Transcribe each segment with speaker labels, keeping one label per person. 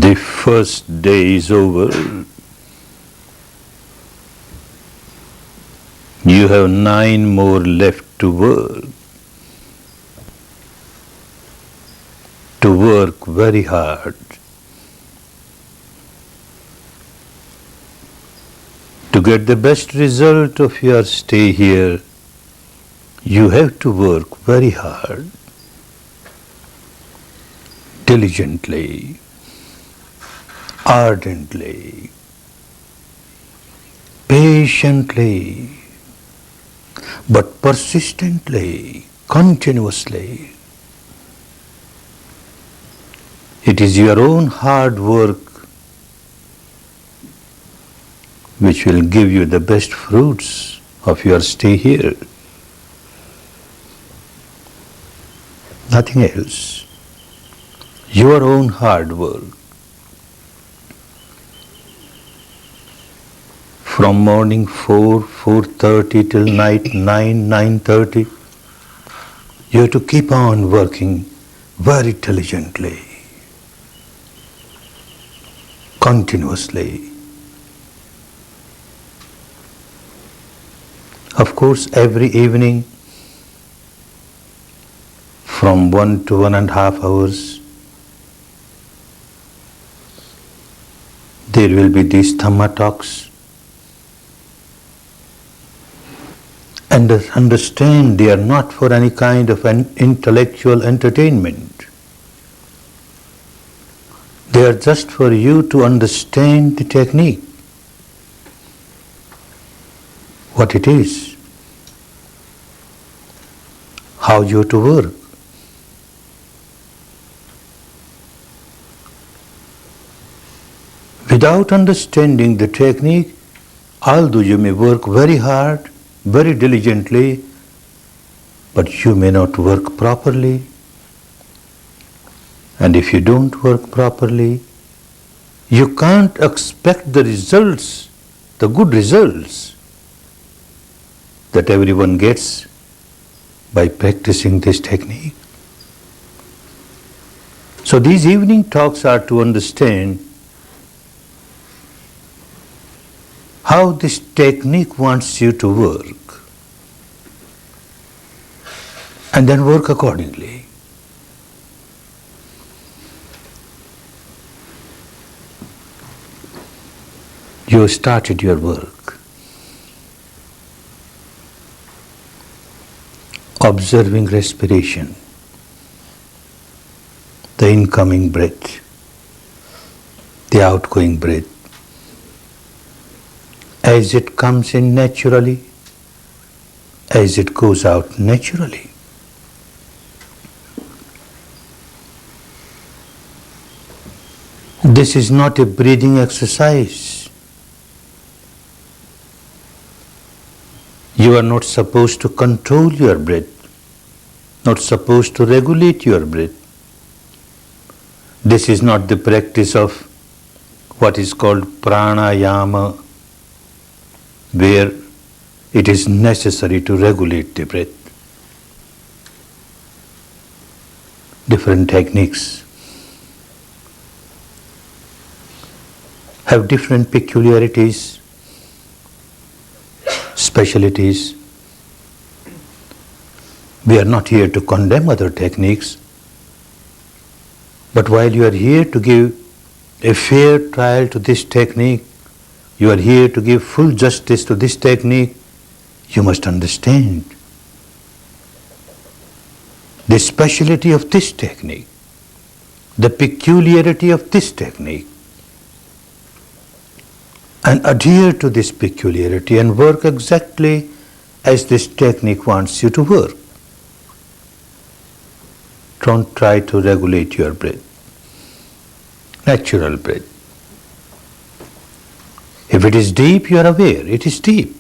Speaker 1: The first day is over. You have 9 more left to work. To work very hard. To get the best result of your stay here, you have to work very hard, diligently, ardently, patiently, but persistently, continuously. It is your own hard work which will give you the best fruits of your stay here. Nothing else. Your own hard work. From morning 4:30 till night 9:30, you have to keep on working very diligently, continuously. Of course, every evening from 1 to 1.5 hours, there will be these Dhamma talks. And understand, they are not for any kind of an intellectual entertainment. They are just for you to understand the technique, what it is, how you have to work. Without understanding the technique, although you may work very hard, very diligently, but you may not work properly. And if you don't work properly, you can't expect the results, the good results that everyone gets by practicing this technique. So these evening talks are to understand how this technique wants you to work, and then work accordingly. You started your work, observing respiration, the incoming breath, the outgoing breath, as it comes in naturally, as it goes out naturally. This is not a breathing exercise. You are not supposed to control your breath, not supposed to regulate your breath. This is not the practice of what is called pranayama, where it is necessary to regulate the breath. Different techniques have different peculiarities, specialities. We are not here to condemn other techniques, but while you are here to give a fair trial to this technique, you are here to give full justice to this technique, you must understand the speciality of this technique, the peculiarity of this technique, and adhere to this peculiarity and work exactly as this technique wants you to work. Don't try to regulate your breath, natural breath. If it is deep, you are aware, it is deep.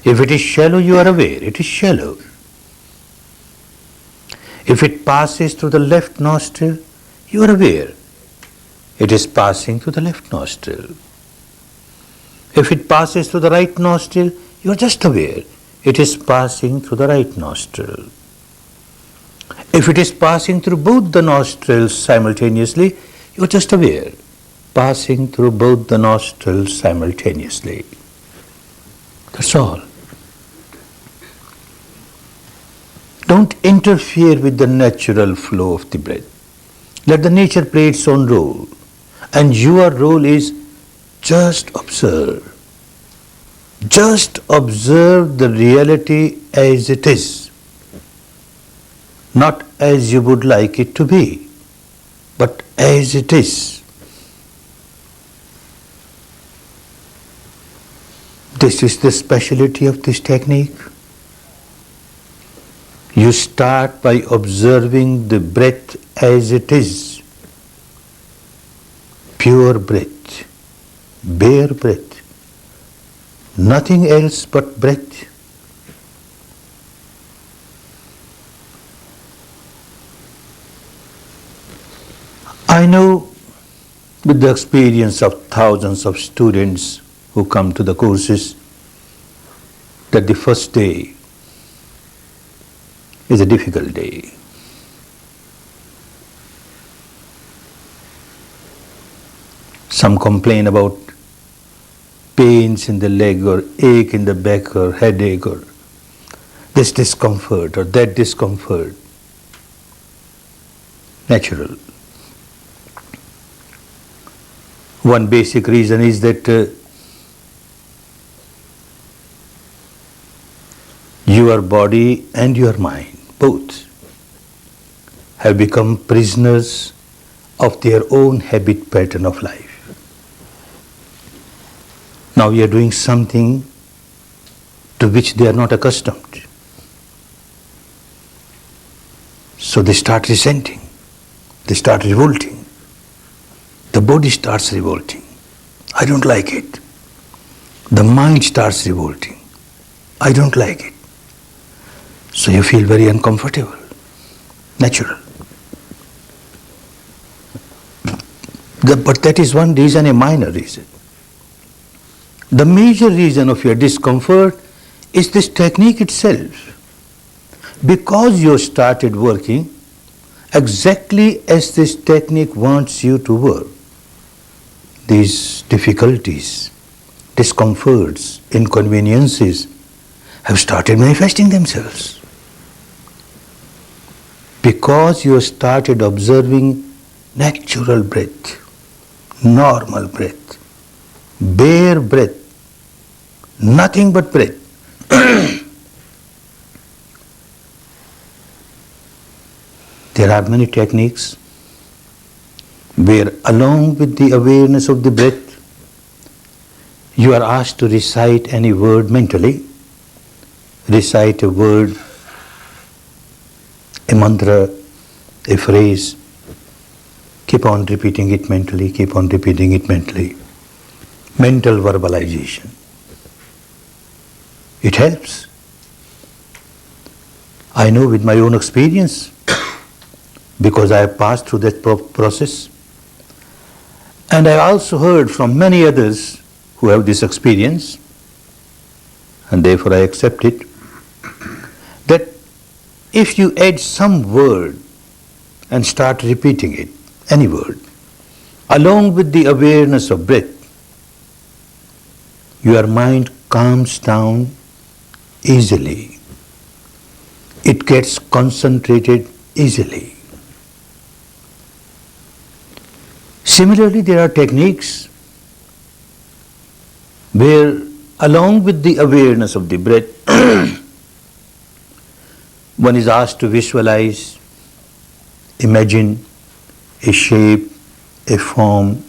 Speaker 1: If it is shallow, you are aware, it is shallow. If it passes through the left nostril, you are aware, it is passing through the left nostril. If it passes through the right nostril, you are just aware, it is passing through the right nostril. If it is passing through both the nostrils simultaneously, you are just aware, passing through both the nostrils simultaneously. That's all. Don't interfere with the natural flow of the breath. Let the nature play its own role. And your role is just observe. Just observe the reality as it is. Not as you would like it to be, but as it is. This is the specialty of this technique. You start by observing the breath as it is. Pure breath, bare breath, nothing else but breath. I know with the experience of thousands of students who come to the courses that the first day is a difficult day. Some complain about pains in the leg or ache in the back or headache or this discomfort or that discomfort. Natural. One basic reason is that your body and your mind, both, have become prisoners of their own habit pattern of life. Now you are doing something to which they are not accustomed. So they start resenting, they start revolting. The body starts revolting. I don't like it. The mind starts revolting. I don't like it. So you feel very uncomfortable. Natural. But that is one reason, a minor reason. The major reason of your discomfort is this technique itself. Because you started working exactly as this technique wants you to work, these difficulties, discomforts, inconveniences have started manifesting themselves. Because you started observing natural breath, normal breath, bare breath, nothing but breath. There are many techniques where along with the awareness of the breath, you are asked to recite any word mentally. Recite a word, a mantra, a phrase. Keep on repeating it mentally, keep on repeating it mentally. Mental verbalization. It helps. I know with my own experience, because I have passed through that process. And I also heard from many others who have this experience, and therefore I accept it, that if you add some word and start repeating it, any word, along with the awareness of breath, your mind calms down easily. It gets concentrated easily. Similarly, there are techniques where along with the awareness of the breath, one is asked to visualize, imagine a shape, a form,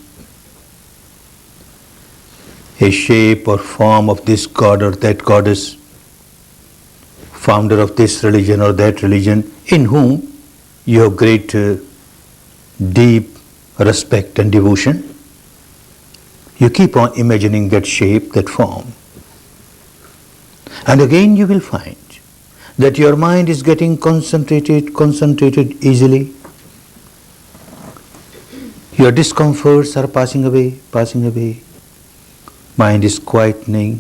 Speaker 1: a shape or form of this god or that goddess, founder of this religion or that religion, in whom you have great deep respect and devotion. You keep on imagining that shape, that form. And again you will find that your mind is getting concentrated easily. Your discomforts are passing away. Mind is quietening,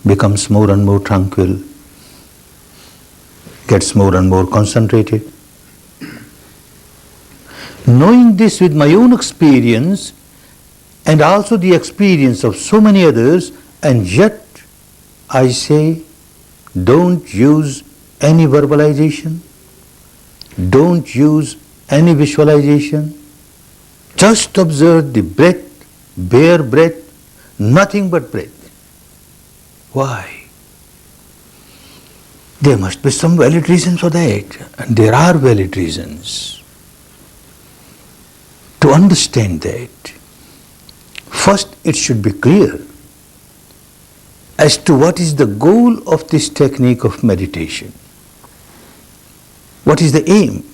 Speaker 1: becomes more and more tranquil. gets more and more concentrated. Knowing this with my own experience and also the experience of so many others, and yet I say, don't use any verbalization, don't use any visualization, just observe the breath, bare breath, nothing but breath. Why? There must be some valid reasons for that, and there are valid reasons. To understand that, first it should be clear as to what is the goal of this technique of meditation. What is the aim?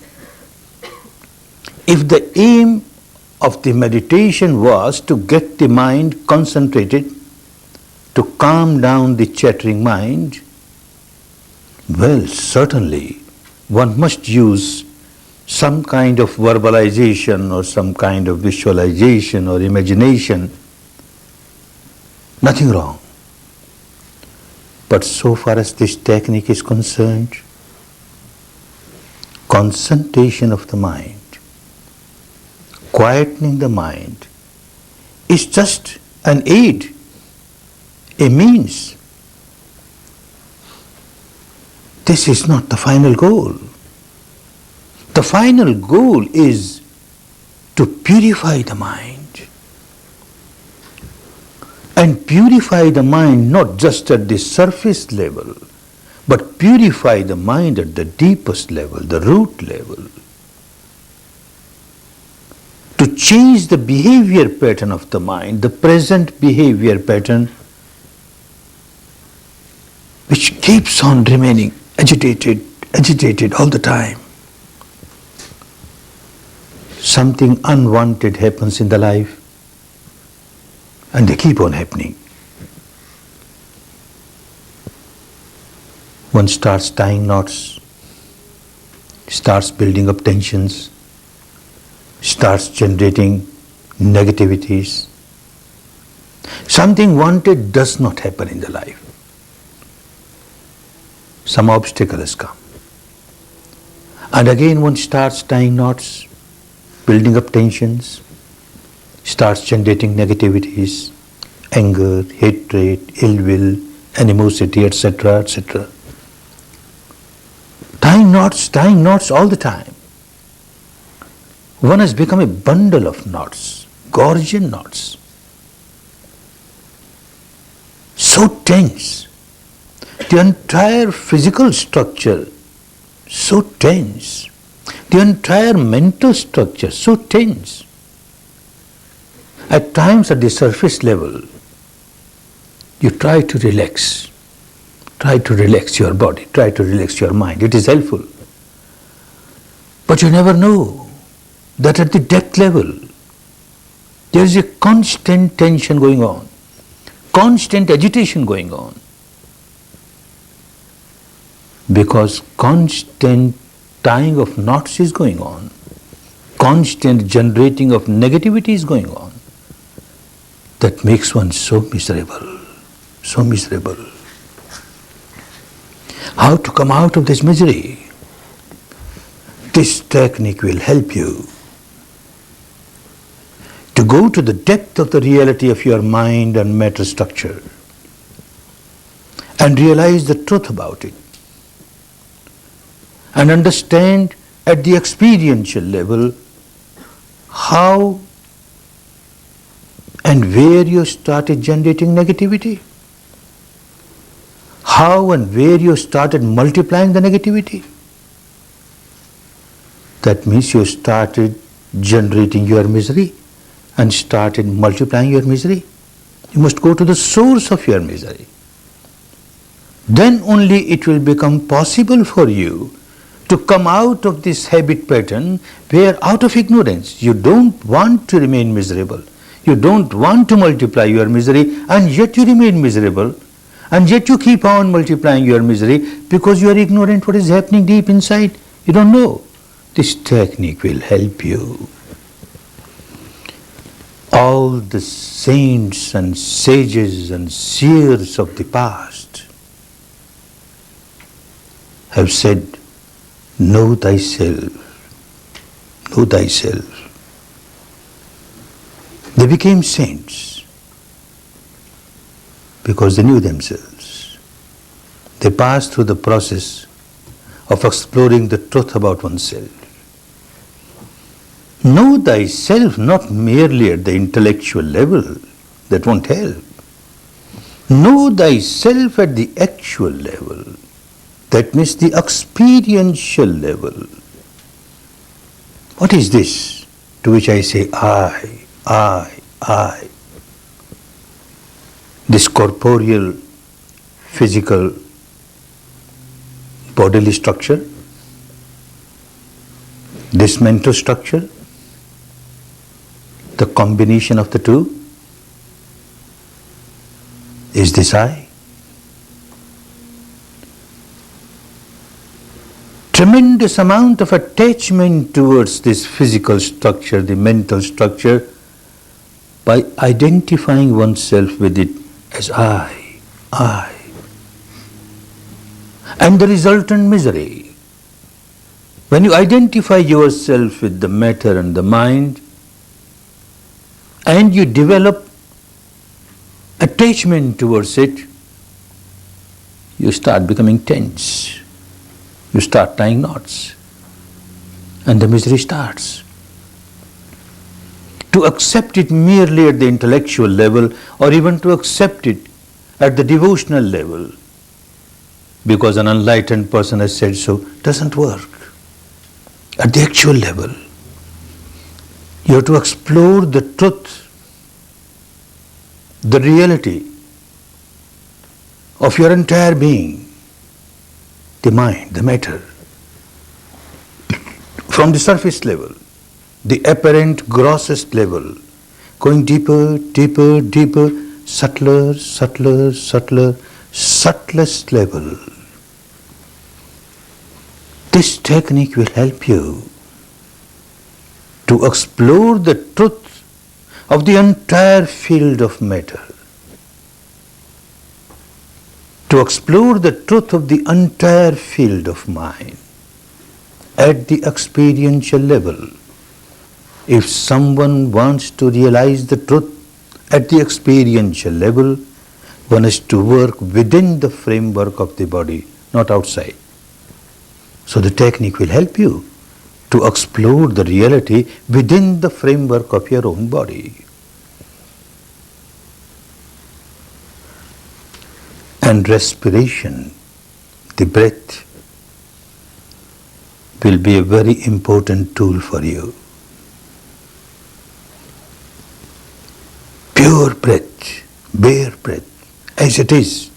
Speaker 1: If the aim of the meditation was to get the mind concentrated, to calm down the chattering mind, well, certainly one must use some kind of verbalization or some kind of visualization or imagination. Nothing wrong. But so far as this technique is concerned, concentration of the mind, quietening the mind, is just an aid, a means. This is not the final goal. The final goal is to purify the mind. And purify the mind not just at the surface level, but purify the mind at the deepest level, the root level. To change the behavior pattern of the mind, the present behavior pattern, which keeps on remaining agitated all the time. Something unwanted happens in the life, and they keep on happening. One starts tying knots, starts building up tensions, starts generating negativities. Something wanted does not happen in the life. Some obstacle has come. And again one starts tying knots, building up tensions, starts generating negativities, anger, hatred, ill will, animosity, etc., etc. Tying knots all the time. One has become a bundle of knots, Gordian knots. So tense. The entire physical structure, so tense. The entire mental structure, so tense. At times at the surface level, you try to relax. Try to relax your body, try to relax your mind. It is helpful. But you never know that at the depth level, there is a constant tension going on, constant agitation going on. Because constant tying of knots is going on, constant generating of negativity is going on. That makes one so miserable, so miserable. How to come out of this misery? This technique will help you to go to the depth of the reality of your mind and matter structure and realize the truth about it, and understand at the experiential level how and where you started generating negativity, how and where you started multiplying the negativity. That means you started generating your misery and started multiplying your misery. You must go to the source of your misery. Then only it will become possible for you to come out of this habit pattern where out of ignorance you don't want to remain miserable. You don't want to multiply your misery, and yet you remain miserable, and yet you keep on multiplying your misery because you are ignorant what is happening deep inside. You don't know. This technique will help you. All the saints and sages and seers of the past have said Know thyself. Know thyself. They became saints because they knew themselves. They passed through the process of exploring the truth about oneself. Know thyself not merely at the intellectual level, that won't help. Know thyself at the actual level, that means the experiential level. What is this to which I say I? This corporeal, physical, bodily structure, this mental structure, the combination of the two, is this I? Tremendous amount of attachment towards this physical structure, the mental structure, by identifying oneself with it as I. And the resultant misery. When you identify yourself with the matter and the mind, and you develop attachment towards it, you start becoming tense. You start tying knots. And the misery starts. To accept it merely at the intellectual level, or even to accept it at the devotional level, because an enlightened person has said so, doesn't work. At the actual level, you have to explore the truth, the reality of your entire being, the mind, the matter, from the surface level, the apparent grossest level, going deeper, deeper, deeper, subtler, subtler, subtler, subtlest level. This technique will help you to explore the truth of the entire field of matter, to explore the truth of the entire field of mind at the experiential level. If someone wants to realize the truth at the experiential level, one has to work within the framework of the body, not outside. So the technique will help you to explore the reality within the framework of your own body. And respiration, the breath, will be a very important tool for you. Pure breath, bare breath, as it is.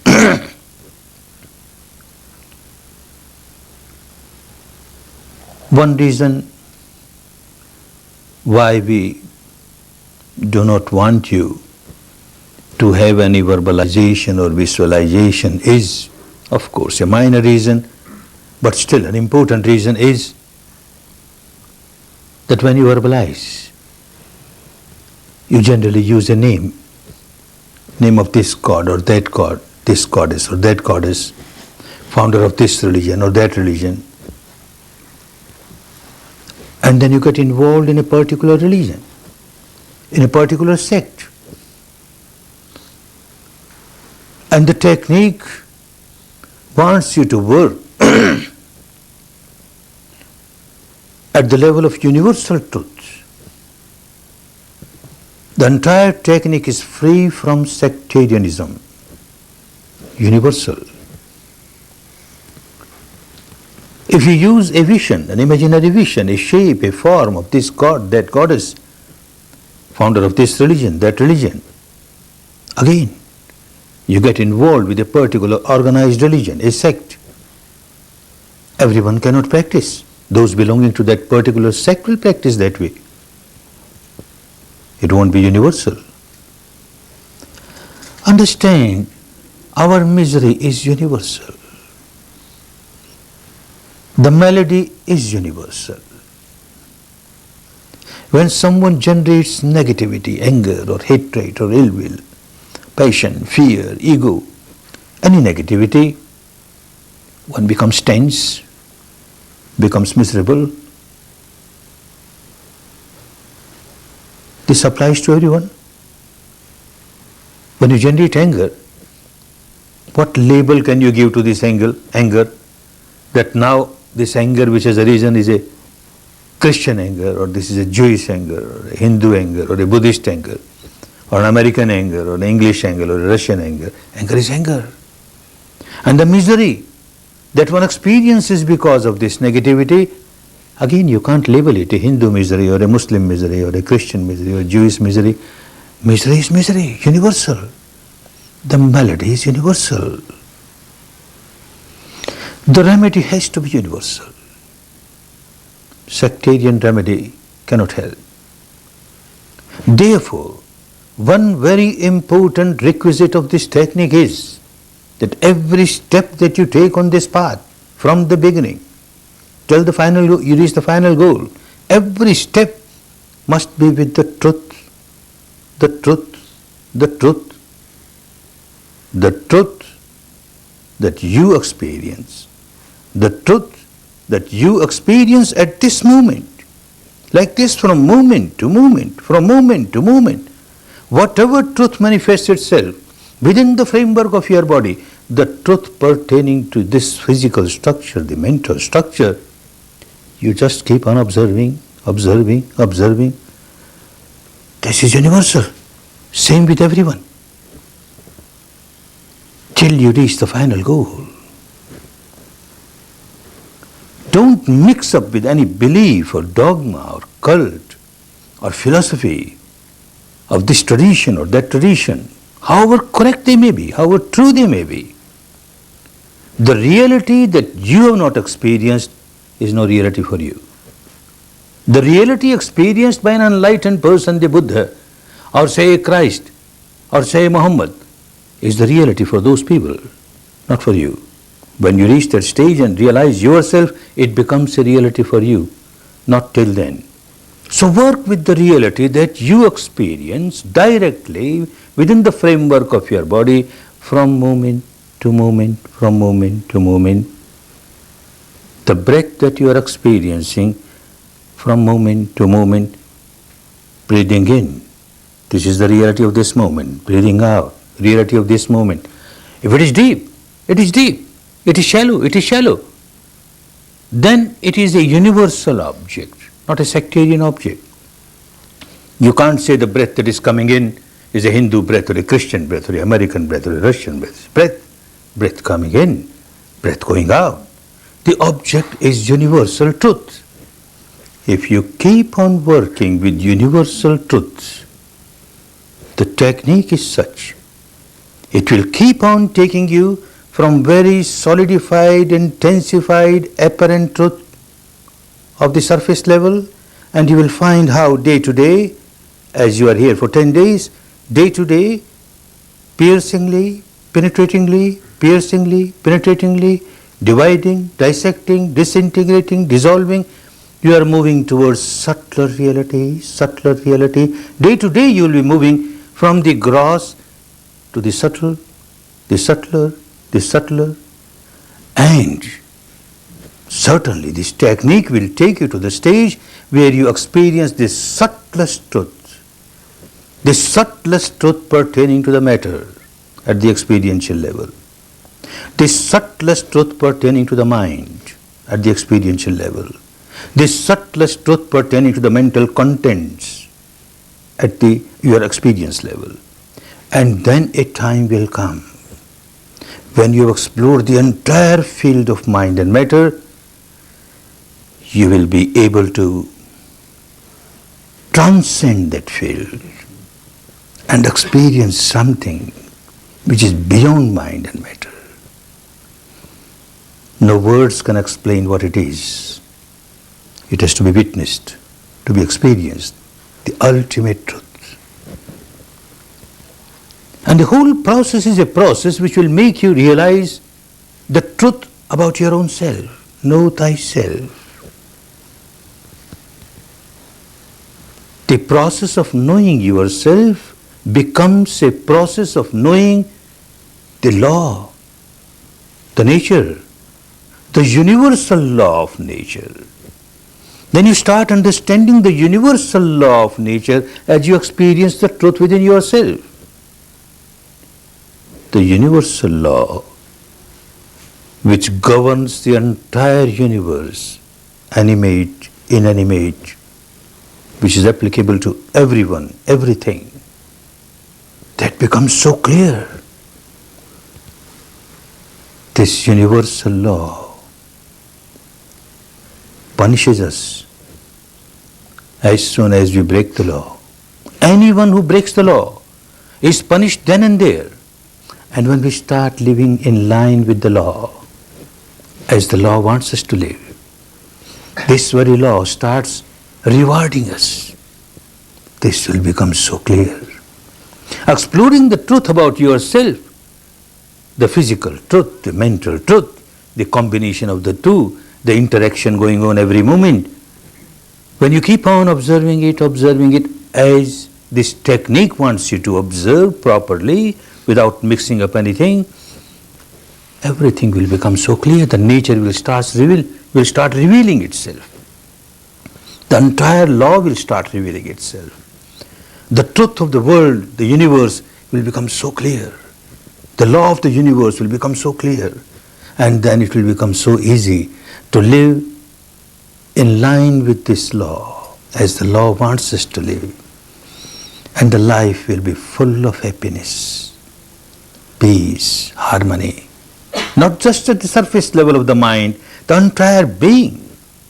Speaker 1: One reason why we do not want you to have any verbalization or visualization is, of course, a minor reason, but still an important reason is that when you verbalize, you generally use a name of this god or that god, this goddess or that goddess, founder of this religion or that religion. And then you get involved in a particular religion, in a particular sect. And the technique wants you to work at the level of universal truth. The entire technique is free from sectarianism, universal. If you use a vision, an imaginary vision, a shape, a form of this god, that goddess, founder of this religion, that religion, again, you get involved with a particular organized religion, a sect. Everyone cannot practice. Those belonging to that particular sect will practice that way. It won't be universal. Understand, our misery is universal. The malady is universal. When someone generates negativity, anger or hatred or ill will, passion, fear, ego, any negativity, one becomes tense. becomes miserable. This applies to everyone. When you generate anger, what label can you give to this anger? That now this anger which has arisen is a Christian anger, or this is a Jewish anger, or a Hindu anger, or a Buddhist anger, or an American anger, or an English anger, or a Russian anger. Anger is anger. And the misery that one experiences because of this negativity, again you can't label it a Hindu misery, or a Muslim misery, or a Christian misery, or a Jewish misery. Misery is misery, universal. The malady is universal. The remedy has to be universal. Sectarian remedy cannot help. Therefore, one very important requisite of this technique is that every step that you take on this path, from the beginning till the final, you reach the final goal, every step must be with the truth, the truth, the truth, the truth that you experience, the truth that you experience at this moment, like this, from moment to moment, from moment to moment. Whatever truth manifests itself within the framework of your body, the truth pertaining to this physical structure, the mental structure, you just keep on observing, observing, observing. This is universal. Same with everyone. Till you reach the final goal. Don't mix up with any belief or dogma or cult or philosophy of this tradition or that tradition, however correct they may be, however true they may be. The reality that you have not experienced is no reality for you. The reality experienced by an enlightened person, the Buddha, or say Christ, or say Muhammad, is the reality for those people, not for you. When you reach that stage and realize yourself, it becomes a reality for you, not till then. So work with the reality that you experience directly within the framework of your body, from moment to moment, from moment to moment. The breath that you are experiencing from moment to moment, breathing in. This is the reality of this moment. Breathing out, reality of this moment. If it is deep, it is deep. It is shallow, it is shallow. Then it is a universal object, not a sectarian object. You can't say the breath that is coming in is a Hindu breath, or a Christian breath, or an American breath, or a Russian breath. Breath coming in, breath going out. The object is universal truth. If you keep on working with universal truths, the technique is such, it will keep on taking you from very solidified, intensified, apparent truth of the surface level, and you will find how day to day, as you are here for 10 days, day to day, piercingly, penetratingly, dividing, dissecting, disintegrating, dissolving, you are moving towards subtler reality, subtler reality. Day to day you will be moving from the gross to the subtle, the subtler, the subtler, and certainly this technique will take you to the stage where you experience this subtlest truth pertaining to the matter at the experiential level, this subtlest truth pertaining to the mind at the experiential level, this subtlest truth pertaining to the mental contents at your experience level. And then a time will come when you have explored the entire field of mind and matter, you will be able to transcend that field and experience something which is beyond mind and matter. No words can explain what it is. It has to be witnessed, to be experienced, the ultimate truth. And the whole process is a process which will make you realize the truth about your own self. Know thyself. The process of knowing yourself becomes a process of knowing the law, the nature, the universal law of nature. Then you start understanding the universal law of nature as you experience the truth within yourself. The universal law which governs the entire universe, animate, inanimate, which is applicable to everyone, everything, that becomes so clear. This universal law punishes us as soon as we break the law. Anyone who breaks the law is punished then and there. And when we start living in line with the law, as the law wants us to live, this very law starts rewarding us. This will become so clear. Exploring the truth about yourself, the physical truth, the mental truth, the combination of the two, the interaction going on every moment. When you keep on observing it as this technique wants you to observe properly without mixing up anything, everything will become so clear. The nature will start revealing itself. The entire law will start revealing itself. The truth of the world, the universe, will become so clear. The law of the universe will become so clear. And then it will become so easy to live in line with this law, as the law wants us to live. And the life will be full of happiness, peace, harmony. Not just at the surface level of the mind, the entire being,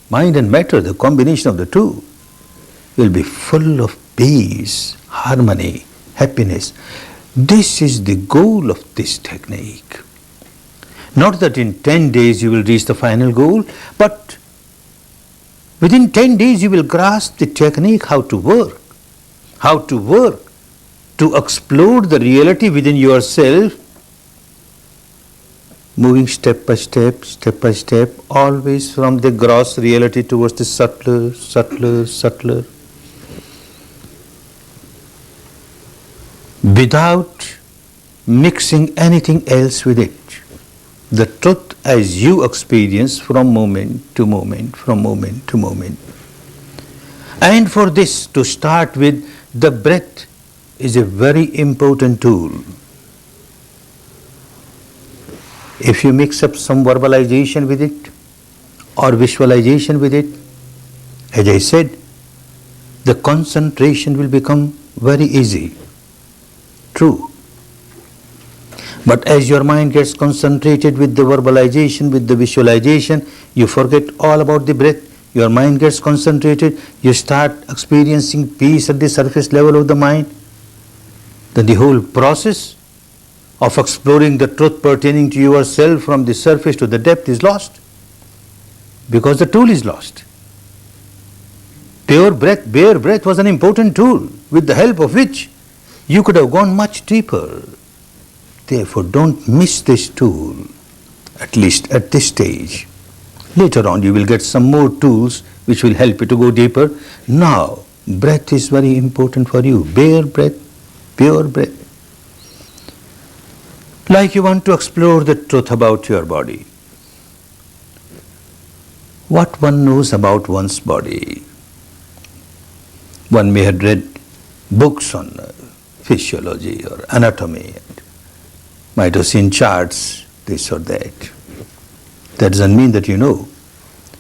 Speaker 1: mind and matter, the combination of the two, will be full of peace, harmony, happiness. This is the goal of this technique. Not that in 10 days you will reach the final goal, but within 10 days you will grasp the technique how to work to explore the reality within yourself, moving step by step, always from the gross reality towards the subtler, without mixing anything else with it. The truth as you experience from moment to moment. And for this, to start with, the breath is a very important tool. If you mix up some verbalization with it or visualization with it, as I said, the concentration will become very easy. True. But as your mind gets concentrated with the verbalization, with the visualization, you forget all about the breath. Your mind gets concentrated, you start experiencing peace at the surface level of the mind. Then the whole process of exploring the truth pertaining to yourself from the surface to the depth is lost, because the tool is lost. Bare breath was an important tool with the help of which you could have gone much deeper. Therefore, don't miss this tool, at least at this stage. Later on, you will get some more tools which will help you to go deeper. Now, breath is very important for you. Bare breath, pure breath. Like you want to explore the truth about your body. What one knows about one's body. One may have read books on physiology or anatomy, and might have seen charts, this or that. That doesn't mean that you know.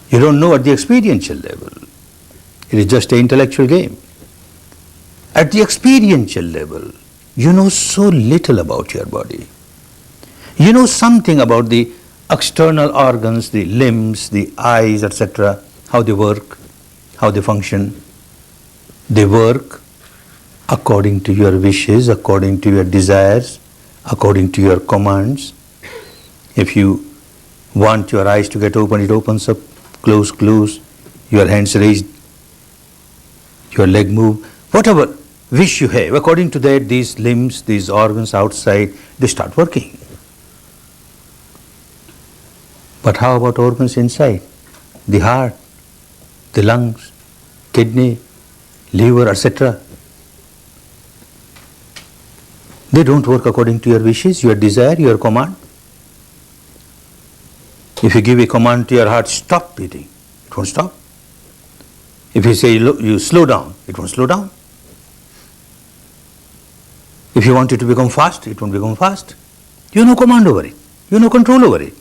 Speaker 1: You don't know at the experiential level. It is just an intellectual game. At the experiential level, you know so little about your body. You know something about the external organs, the limbs, the eyes, etc., how they work, how they function. They work according to your wishes, according to your desires, according to your commands. If you want your eyes to get open, it opens up, close, your hands raised, your leg move, whatever wish you have. According to that, these limbs, these organs outside, they start working. But how about organs inside? The heart, the lungs, kidney, liver, etc. They don't work according to your wishes, your desire, your command. If you give a command to your heart, stop beating, it won't stop. If you say you slow down, it won't slow down. If you want it to become fast, it won't become fast. You have no command over it. You have no control over it.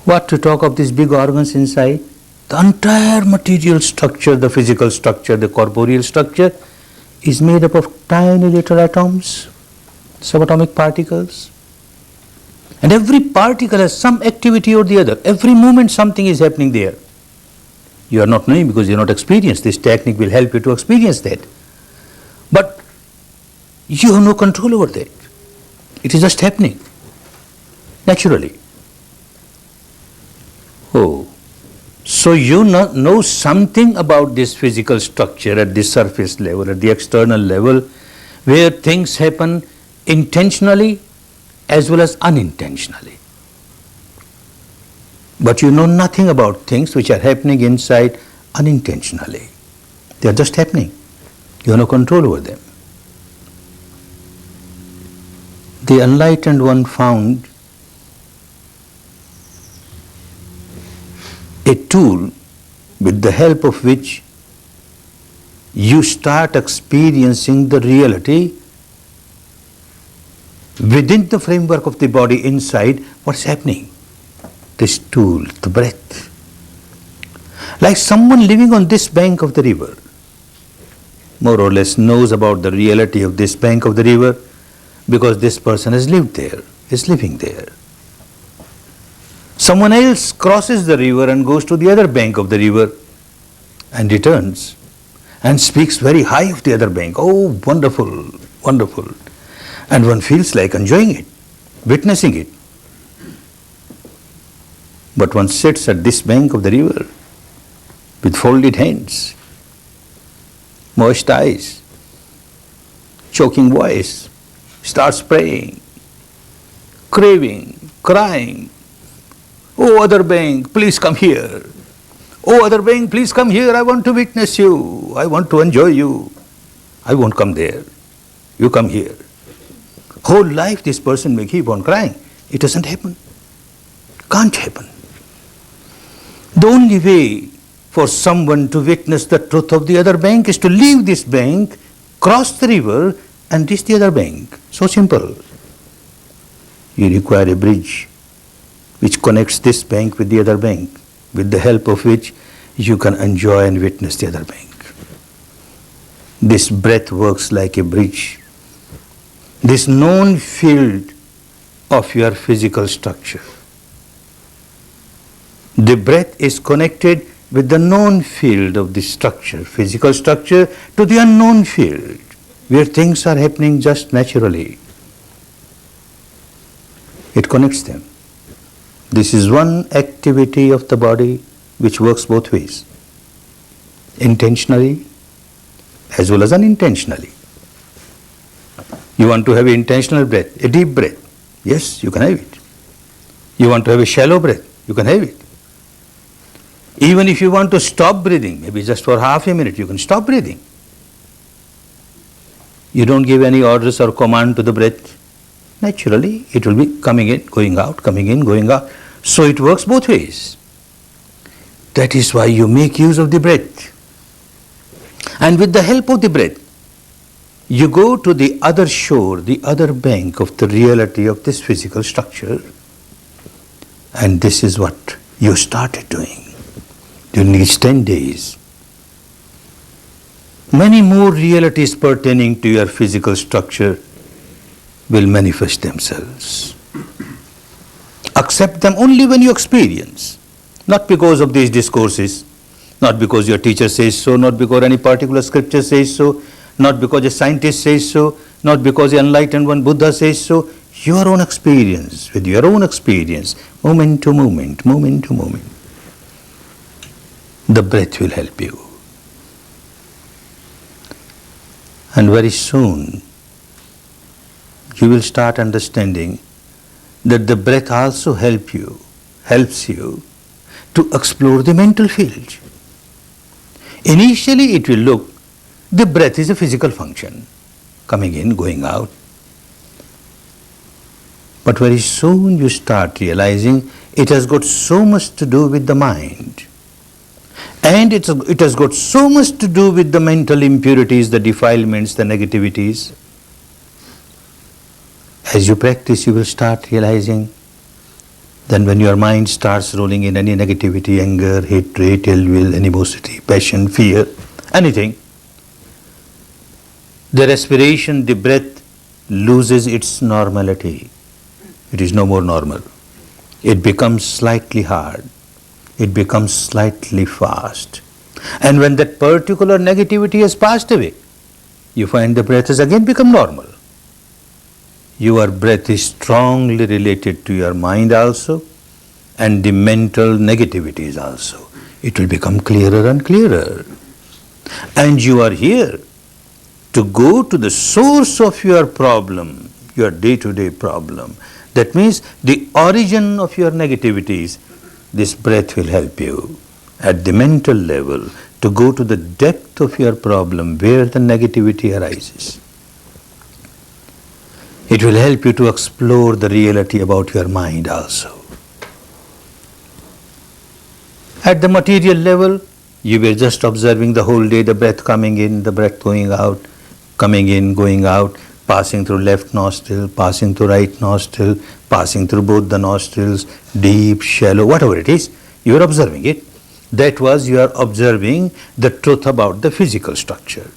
Speaker 1: What to talk of these big organs inside? The entire material structure, the physical structure, the corporeal structure is made up of tiny little atoms, subatomic particles. And every particle has some activity or the other. Every moment something is happening there. You are not knowing because you are not experienced. This technique will help you to experience that. But you have no control over that. It is just happening naturally. Oh, so you know something about this physical structure at the surface level, at the external level, where things happen intentionally as well as unintentionally. But you know nothing about things which are happening inside unintentionally. They are just happening. You have no control over them. The enlightened one found a tool with the help of which you start experiencing the reality within the framework of the body inside what's happening. This tool, the breath. Like someone living on this bank of the river, more or less knows about the reality of this bank of the river because this person has lived there, is living there. Someone else crosses the river and goes to the other bank of the river and returns and speaks very high of the other bank. Oh, wonderful, wonderful. And one feels like enjoying it, witnessing it. But one sits at this bank of the river with folded hands, moist eyes, choking voice, starts praying, craving, crying. Oh, other bank, please come here. Oh, other bank, please come here. I want to witness you. I want to enjoy you. I won't come there. You come here. Whole life this person may keep on crying. It doesn't happen. Can't happen. The only way for someone to witness the truth of the other bank is to leave this bank, cross the river and reach the other bank. So simple. You require a bridge which connects this bank with the other bank, with the help of which you can enjoy and witness the other bank. This breath works like a bridge. This known field of your physical structure. The breath is connected with the known field of the structure, physical structure, to the unknown field, where things are happening just naturally. It connects them. This is one activity of the body which works both ways, intentionally as well as unintentionally. You want to have an intentional breath, a deep breath. Yes, you can have it. You want to have a shallow breath, you can have it. Even if you want to stop breathing, maybe just for half a minute, you can stop breathing. You don't give any orders or command to the breath. Naturally, it will be coming in, going out, coming in, going out. So it works both ways. That is why you make use of the breath. And with the help of the breath, you go to the other shore, the other bank of the reality of this physical structure. And this is what you started doing during these 10 days. Many more realities pertaining to your physical structure will manifest themselves. Accept them only when you experience, not because of these discourses, not because your teacher says so, not because any particular scripture says so, not because a scientist says so, not because the enlightened one Buddha says so. Your own experience, with your own experience, moment to moment, moment to moment. The breath will help you. And very soon, you will start understanding that the breath also helps you to explore the mental field. Initially it will look, the breath is a physical function, coming in, going out. But very soon you start realizing it has got so much to do with the mind. And it has got so much to do with the mental impurities, the defilements, the negativities. As you practice, you will start realizing then when your mind starts rolling in any negativity, anger, hatred, ill will, animosity, passion, fear, anything, the respiration, the breath loses its normality. It is no more normal. It becomes slightly hard. It becomes slightly fast. And when that particular negativity has passed away, you find the breath has again become normal. Your breath is strongly related to your mind also, and the mental negativities also. It will become clearer and clearer. And you are here to go to the source of your problem, your day-to-day problem. That means the origin of your negativities. This breath will help you at the mental level to go to the depth of your problem where the negativity arises. It will help you to explore the reality about your mind also. At the material level, you were just observing the whole day the breath coming in, the breath going out, coming in, going out, passing through left nostril, passing through right nostril, passing through both the nostrils, deep, shallow, whatever it is, you are observing it. That was you are observing the truth about the physical structure.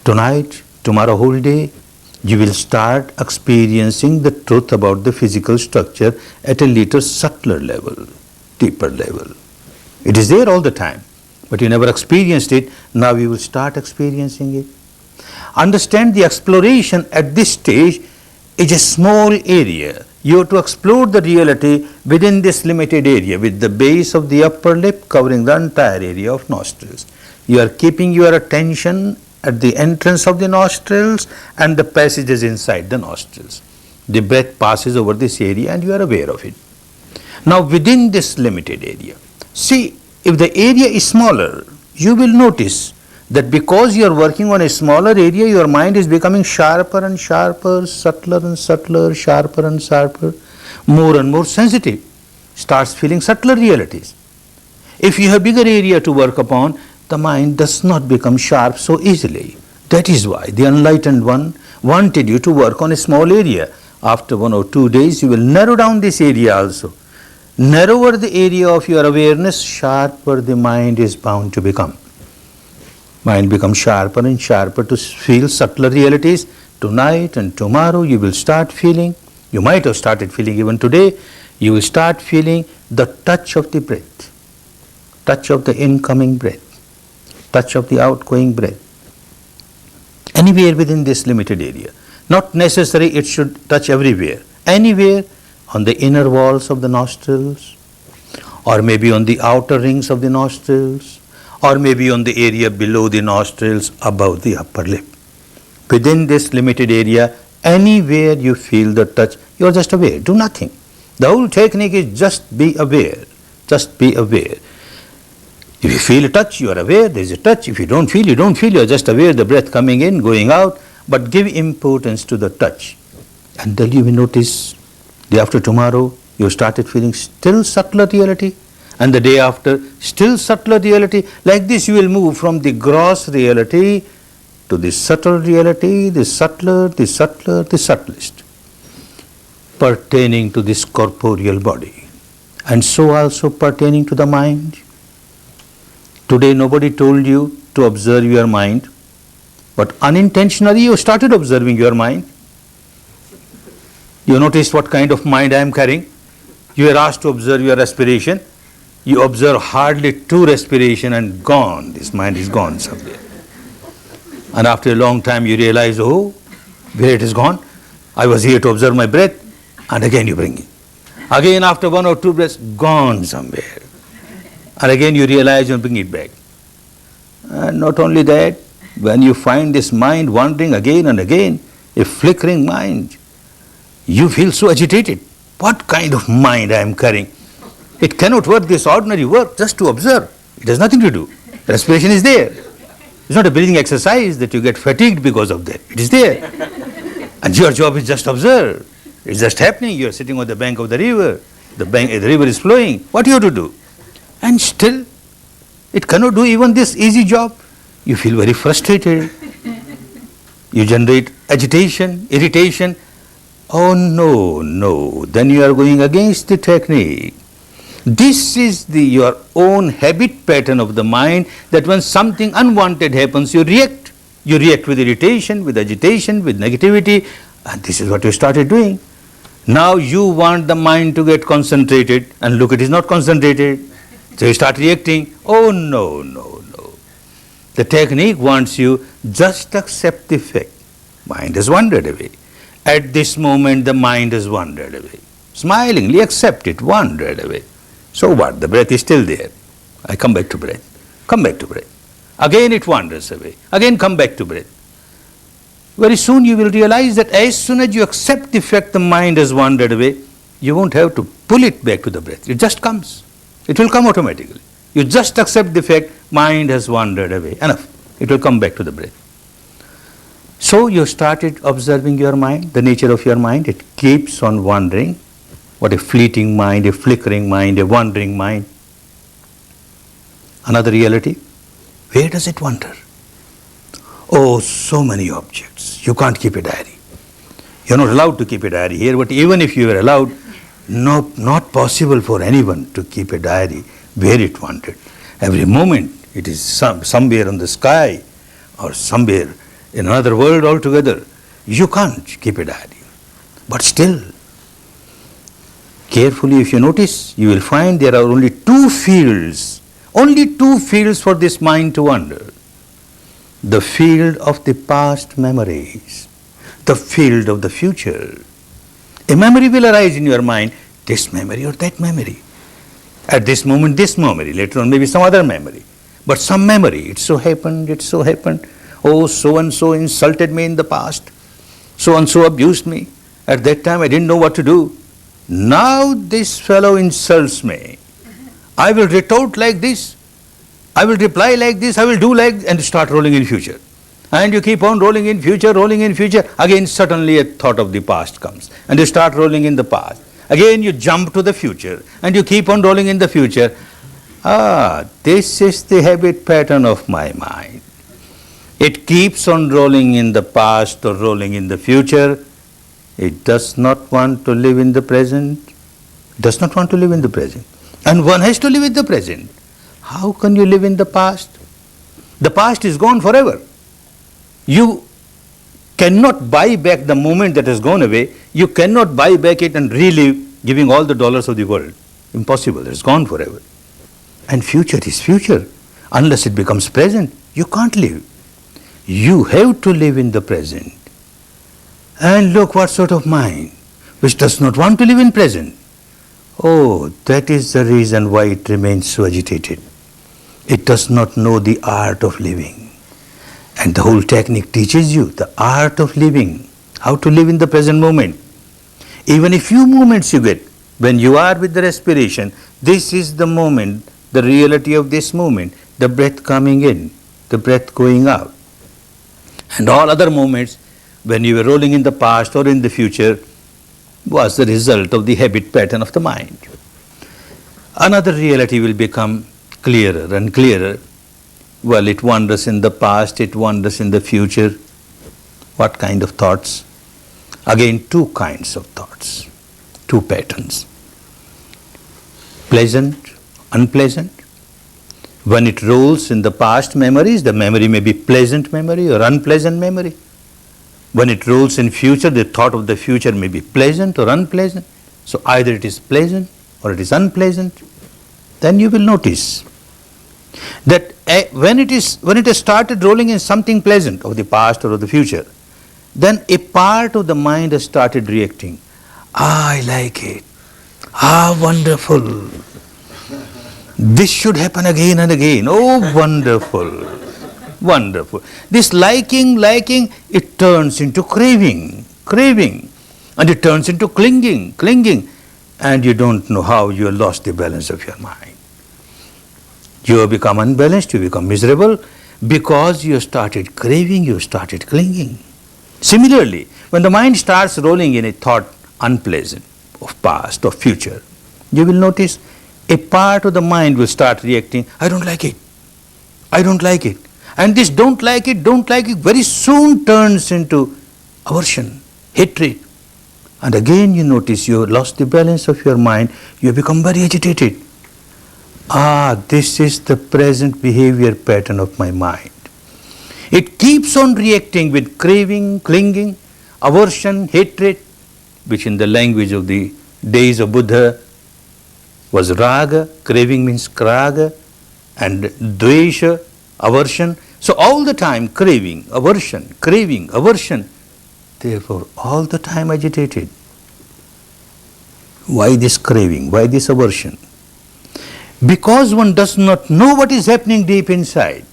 Speaker 1: Tonight, tomorrow whole day, you will start experiencing the truth about the physical structure at a little subtler level, deeper level. It is there all the time, but you never experienced it. Now you will start experiencing it. Understand the exploration at this stage is a small area. You have to explore the reality within this limited area with the base of the upper lip covering the entire area of nostrils. You are keeping your attention at the entrance of the nostrils and the passages inside the nostrils. The breath passes over this area and you are aware of it. Now within this limited area, see, if the area is smaller, you will notice that because you are working on a smaller area, your mind is becoming sharper and sharper, subtler and subtler, sharper and sharper, more and more sensitive, starts feeling subtler realities. If you have bigger area to work upon, the mind does not become sharp so easily. That is why the enlightened one wanted you to work on a small area. After 1 or 2 days, you will narrow down this area also. Narrower the area of your awareness, sharper the mind is bound to become. Mind becomes sharper and sharper to feel subtler realities. Tonight and tomorrow you will start feeling, you might have started feeling even today, you will start feeling the touch of the breath, touch of the incoming breath, touch of the outgoing breath. Anywhere within this limited area. Not necessary it should touch everywhere. Anywhere on the inner walls of the nostrils, or maybe on the outer rings of the nostrils, or maybe on the area below the nostrils, above the upper lip. Within this limited area, anywhere you feel the touch, you are just aware, do nothing. The whole technique is just be aware, just be aware. If you feel a touch, you are aware, there is a touch. If you don't feel, you don't feel, you are just aware, the breath coming in, going out, but give importance to the touch. Until you will notice, day after tomorrow, you started feeling still subtler reality, and the day after, still subtler reality. Like this, you will move from the gross reality to the subtle reality, the subtler, the subtler, the subtlest, pertaining to this corporeal body, and so also pertaining to the mind. Today, nobody told you to observe your mind, but unintentionally you started observing your mind. You noticed what kind of mind I am carrying. You were asked to observe your respiration. You observe hardly 2 respiration and gone. This mind is gone somewhere. And after a long time you realize, oh, where it is gone? I was here to observe my breath, and again you bring it. Again after 1 or 2 breaths, gone somewhere. And again you realize and bring it back. And not only that, when you find this mind wandering again and again, a flickering mind, you feel so agitated. What kind of mind I am carrying? It cannot work this ordinary work just to observe. It has nothing to do. Respiration is there. It's not a breathing exercise that you get fatigued because of that. It is there. And your job is just observe. It's just happening. You're sitting on the bank of the river. The river is flowing. What you have to do? And still, it cannot do even this easy job. You feel very frustrated. You generate agitation, irritation. Oh no. Then you are going against the technique. This is your own habit pattern of the mind, that when something unwanted happens, you react. You react with irritation, with agitation, with negativity, and this is what you started doing. Now you want the mind to get concentrated, and look, it is not concentrated. So you start reacting. Oh no. The technique wants you just accept the fact. Mind has wandered away. At this moment, the mind has wandered away. Smilingly accept it, wandered away. So what? The breath is still there. I come back to breath. Come back to breath. Again it wanders away. Again come back to breath. Very soon you will realize that as soon as you accept the fact the mind has wandered away, you won't have to pull it back to the breath. It just comes. It will come automatically. You just accept the fact mind has wandered away. Enough. It will come back to the breath. So you started observing your mind, the nature of your mind. It keeps on wandering. What a fleeting mind, a flickering mind, a wandering mind. Another reality. Where does it wander? Oh, so many objects. You can't keep a diary. You're not allowed to keep a diary here, but even if you were allowed, not possible for anyone to keep a diary where it wandered. Every moment it is somewhere on the sky or somewhere in another world altogether. You can't keep a diary. But still, carefully if you notice, you will find there are only two fields for this mind to wander. The field of the past memories, the field of the future. A memory will arise in your mind, this memory or that memory. At this moment, this memory, later on maybe some other memory. But some memory, it so happened. Oh, so-and-so insulted me in the past. So-and-so abused me. At that time I didn't know what to do. Now this fellow insults me. I will retort like this. I will reply like this. I will do like, and start rolling in future. And you keep on rolling in future. Again suddenly a thought of the past comes. And you start rolling in the past. Again you jump to the future. And you keep on rolling in the future. This is the habit pattern of my mind. It keeps on rolling in the past or rolling in the future. It does not want to live in the present. And one has to live in the present. How can you live in the past? The past is gone forever. You cannot buy back the moment that has gone away. You cannot buy back it and relive, giving all the dollars of the world. Impossible. It's gone forever. And future is future. Unless it becomes present, you can't live. You have to live in the present. And look what sort of mind which does not want to live in present. Oh, that is the reason why it remains so agitated. It does not know the art of living. And the whole technique teaches you the art of living, how to live in the present moment. Even a few moments you get, when you are with the respiration, this is the moment, the reality of this moment, the breath coming in, the breath going out. And all other moments, when you were rolling in the past or in the future, was the result of the habit pattern of the mind. Another reality will become clearer and clearer. Well, it wanders in the past, it wanders in the future. What kind of thoughts? Again, two kinds of thoughts, two patterns. Pleasant, unpleasant. When it rolls in the past memories, the memory may be pleasant memory or unpleasant memory. When it rolls in future, the thought of the future may be pleasant or unpleasant. So either it is pleasant or it is unpleasant. Then you will notice that when it has started rolling in something pleasant of the past or of the future, then a part of the mind has started reacting. I like it. Wonderful. This should happen again and again. Oh, wonderful. Wonderful. This liking, it turns into craving. And it turns into clinging. And you don't know how you have lost the balance of your mind. You have become unbalanced, you become miserable because you started craving, you started clinging. Similarly, when the mind starts rolling in a thought, unpleasant, of past, of future, you will notice a part of the mind will start reacting, I don't like it, I don't like it. And this don't like it very soon turns into aversion, hatred. And again you notice you lost the balance of your mind, you become very agitated. This is the present behavior pattern of my mind. It keeps on reacting with craving, clinging, aversion, hatred, which in the language of the days of Buddha was raga, craving means kraga, and dvesha, aversion. So all the time craving, aversion, therefore all the time agitated. Why this craving? Why this aversion? Because one does not know what is happening deep inside.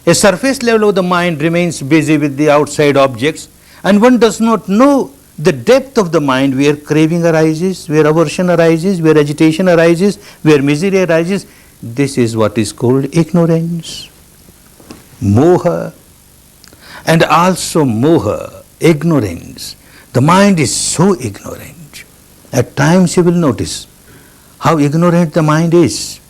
Speaker 1: A surface level of the mind remains busy with the outside objects, and one does not know the depth of the mind where craving arises, where aversion arises, where agitation arises, where misery arises. This is what is called ignorance, moha, and also moha, ignorance. The mind is so ignorant. At times you will notice how ignorant the mind is.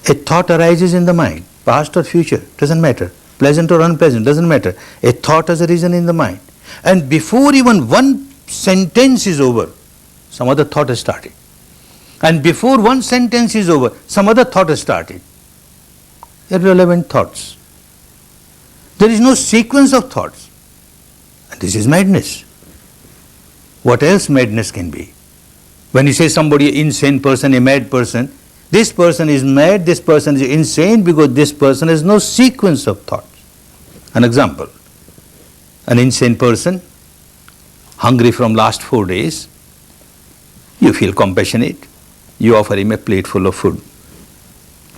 Speaker 1: A thought arises in the mind, past or future, doesn't matter, pleasant or unpleasant, doesn't matter. A thought has arisen in the mind. And before even one sentence is over, some other thought has started. And before one sentence is over, some other thought has started. Irrelevant thoughts. There is no sequence of thoughts. And this is madness. What else madness can be? When you say somebody an insane person, a mad person, this person is mad, this person is insane because this person has no sequence of thoughts. An example. An insane person, hungry from last 4 days, you feel compassionate, you offer him a plate full of food.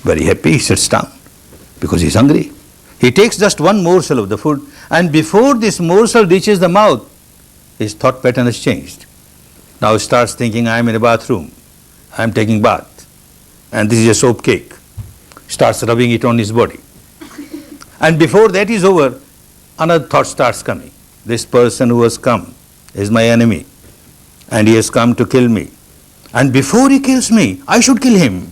Speaker 1: Very happy, he sits down because he is hungry. He takes just one morsel of the food, and before this morsel reaches the mouth, his thought pattern has changed. Now he starts thinking, I am in a bathroom, I am taking bath, and this is a soap cake. Starts rubbing it on his body. And before that is over, another thought starts coming. This person who has come is my enemy, and he has come to kill me. And before he kills me, I should kill him.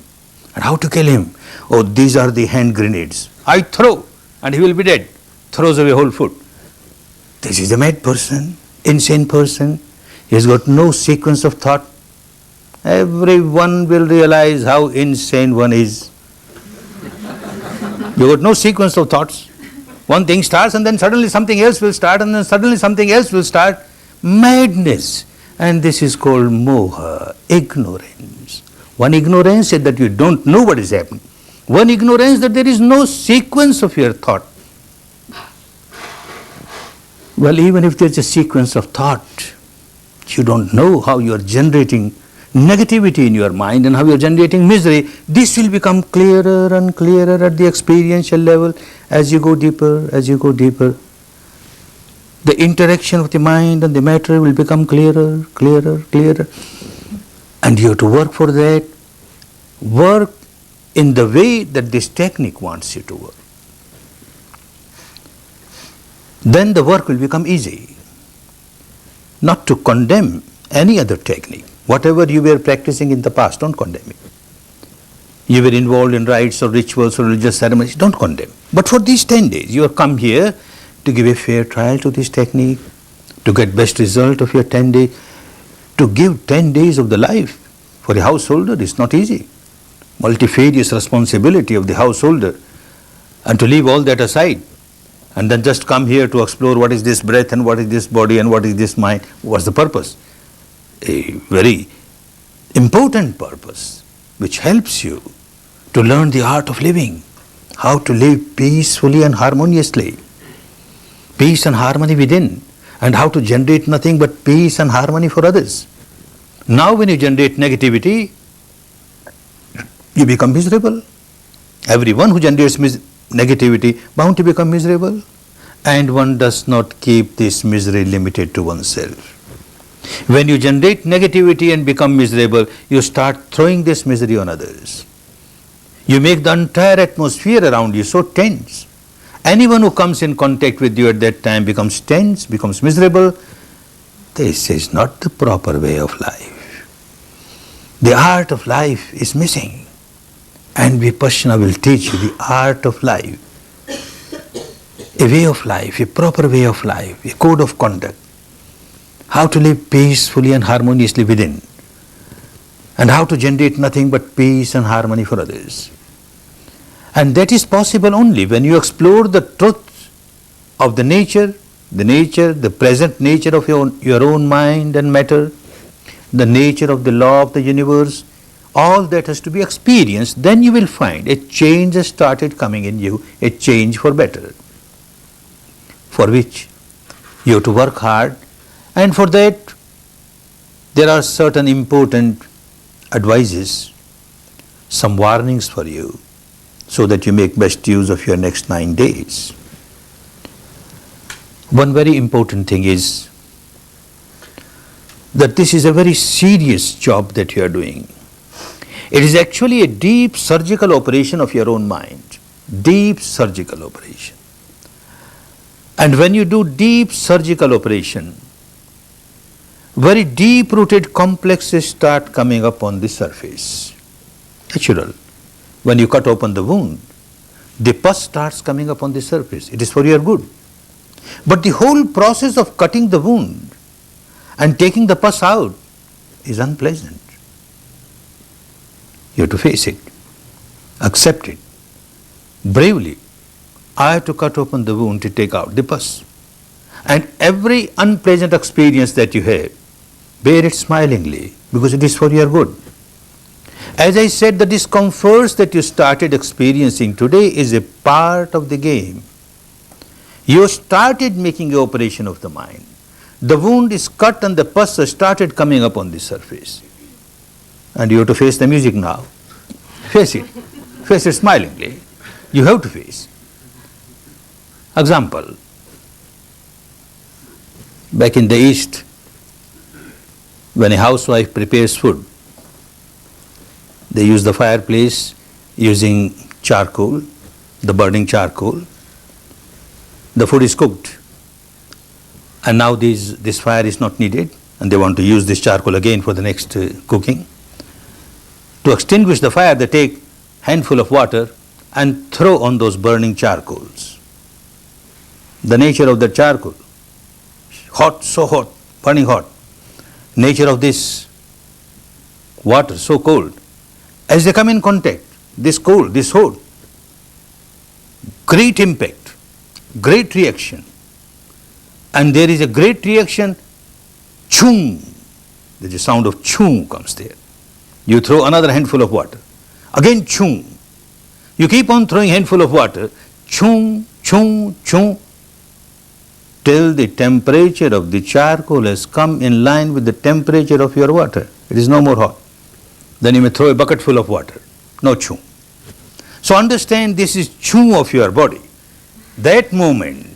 Speaker 1: And how to kill him? Oh, these are the hand grenades. I throw, and he will be dead. Throws away whole food. This is a mad person, insane person. He has got no sequence of thought. Everyone will realize how insane one is. You got no sequence of thoughts. One thing starts and then suddenly something else will start and then suddenly something else will start. Madness. And this is called moha, ignorance. One ignorance is that you don't know what is happening. One ignorance that there is no sequence of your thought. Well, even if there is a sequence of thought, you don't know how you are generating negativity in your mind and how you are generating misery. This will become clearer and clearer at the experiential level as you go deeper, as you go deeper. The interaction of the mind and the matter will become clearer, clearer, clearer. And you have to work for that. Work in the way that this technique wants you to work. Then the work will become easy. Not to condemn any other technique. Whatever you were practicing in the past, don't condemn it. You were involved in rites or rituals or religious ceremonies, don't condemn. But for these 10 days, you have come here to give a fair trial to this technique, to get best result of your 10 days, to give 10 days of the life. For a householder, it's not easy. Multifarious responsibility of the householder, and to leave all that aside, and then just come here to explore what is this breath and what is this body and what is this mind. What's the purpose? A very important purpose which helps you to learn the art of living, how to live peacefully and harmoniously, peace and harmony within, and how to generate nothing but peace and harmony for others. Now when you generate negativity, you become miserable. Everyone who generates negativity bound to become miserable, and one does not keep this misery limited to oneself. When you generate negativity and become miserable, you start throwing this misery on others. You make the entire atmosphere around you so tense. Anyone who comes in contact with you at that time becomes tense, becomes miserable, This is not the proper way of life. The art of life is missing. And Vipassana will teach you the art of life. A way of life, a proper way of life, a code of conduct. How to live peacefully and harmoniously within. And how to generate nothing but peace and harmony for others. And that is possible only when you explore the truth of the nature, the present nature of your own mind and matter, the nature of the law of the universe. All that has to be experienced. Then you will find a change has started coming in you, a change for better, for which you have to work hard. And for that, there are certain important advices, some warnings for you, so that you make best use of your next 9 days. One very important thing is that this is a very serious job that you are doing. It is actually a deep surgical operation of your own mind. Deep surgical operation. And when you do deep surgical operation, very deep-rooted complexes start coming up on the surface. Natural. When you cut open the wound, the pus starts coming up on the surface. It is for your good. But the whole process of cutting the wound and taking the pus out is unpleasant. You have to face it, accept it, bravely. I have to cut open the wound to take out the pus. And every unpleasant experience that you have, bear it smilingly, because it is for your good. As I said, the discomforts that you started experiencing today is a part of the game. You started making an operation of the mind. The wound is cut and the pus has started coming up on the surface. And you have to face the music now. Face it. Face it smilingly. You have to face. Example. Back in the East, when a housewife prepares food, they use the fireplace using charcoal, the burning charcoal. The food is cooked. And now this fire is not needed, and they want to use this charcoal again for the next cooking. To extinguish the fire, they take handful of water and throw on those burning charcoals. The nature of the charcoal, hot, so hot, burning hot. Nature of this water, so cold. As they come in contact, this cold, this hot, great impact, great reaction. And there is a great reaction, chung. There is a sound of chung comes there. You throw another handful of water. Again chung. You keep on throwing handful of water, chung, chung, chung, till the temperature of the charcoal has come in line with the temperature of your water. It is no more hot. Then you may throw a bucket full of water. No chung. So understand, this is chung of your body. That moment,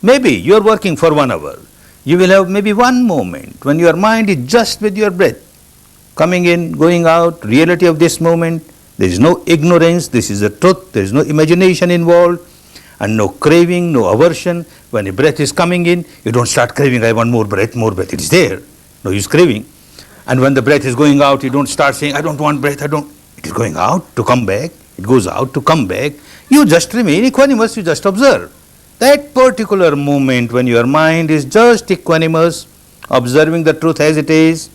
Speaker 1: maybe you are working for 1 hour. You will have maybe one moment when your mind is just with your breath. Coming in, going out, reality of this moment. There is no ignorance, this is the truth, there is no imagination involved, and no craving, no aversion. When a breath is coming in, you don't start craving, I want more breath, more breath. It is there, no use craving. And when the breath is going out, you don't start saying, I don't want breath, It is going out to come back, it goes out to come back. You just remain equanimous, you just observe. That particular moment when your mind is just equanimous, observing the truth as it is,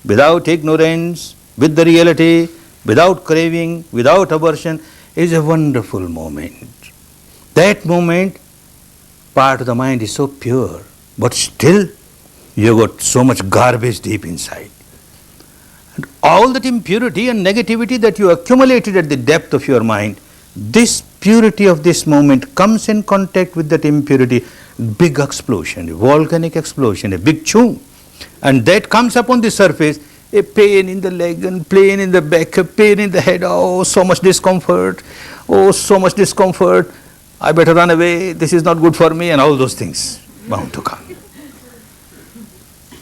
Speaker 1: without ignorance, with the reality, without craving, without aversion, is a wonderful moment. That moment, part of the mind is so pure, but still you got so much garbage deep inside. And all that impurity and negativity that you accumulated at the depth of your mind, this purity of this moment comes in contact with that impurity, big explosion, a volcanic explosion, a big chung. And that comes up on the surface, a pain in the leg and pain in the back, a pain in the head, oh so much discomfort, I better run away, this is not good for me, and all those things bound to come.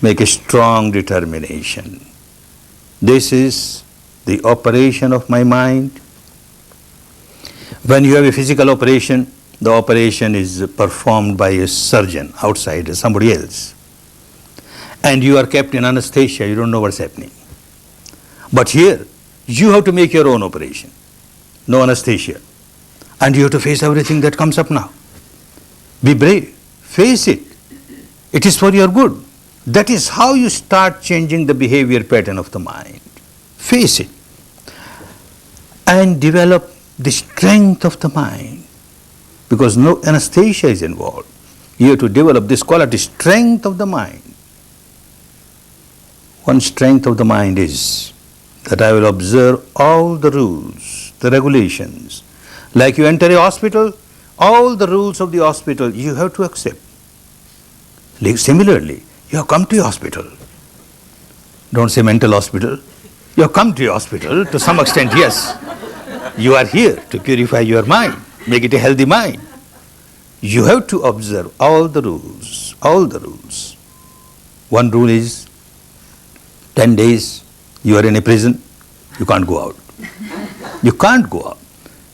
Speaker 1: Make a strong determination. This is the operation of my mind. When you have a physical operation, the operation is performed by a surgeon outside, somebody else. and you are kept in anesthesia, you don't know what's happening. But here, you have to make your own operation. No anesthesia. And you have to face everything that comes up now. Be brave. Face it. It is for your good. That is how you start changing the behavior pattern of the mind. Face it. And develop the strength of the mind. Because no anesthesia is involved. You have to develop this quality, strength of the mind. One strength of the mind is that I will observe all the rules, the regulations. Like you enter a hospital, all the rules of the hospital you have to accept. Like similarly, you have come to a hospital. Don't say mental hospital. You have come to a hospital to some extent, yes. You are here to purify your mind, make it a healthy mind. You have to observe all the rules, all the rules. One rule is 10 days you are in a prison, you can't go out. You can't go out.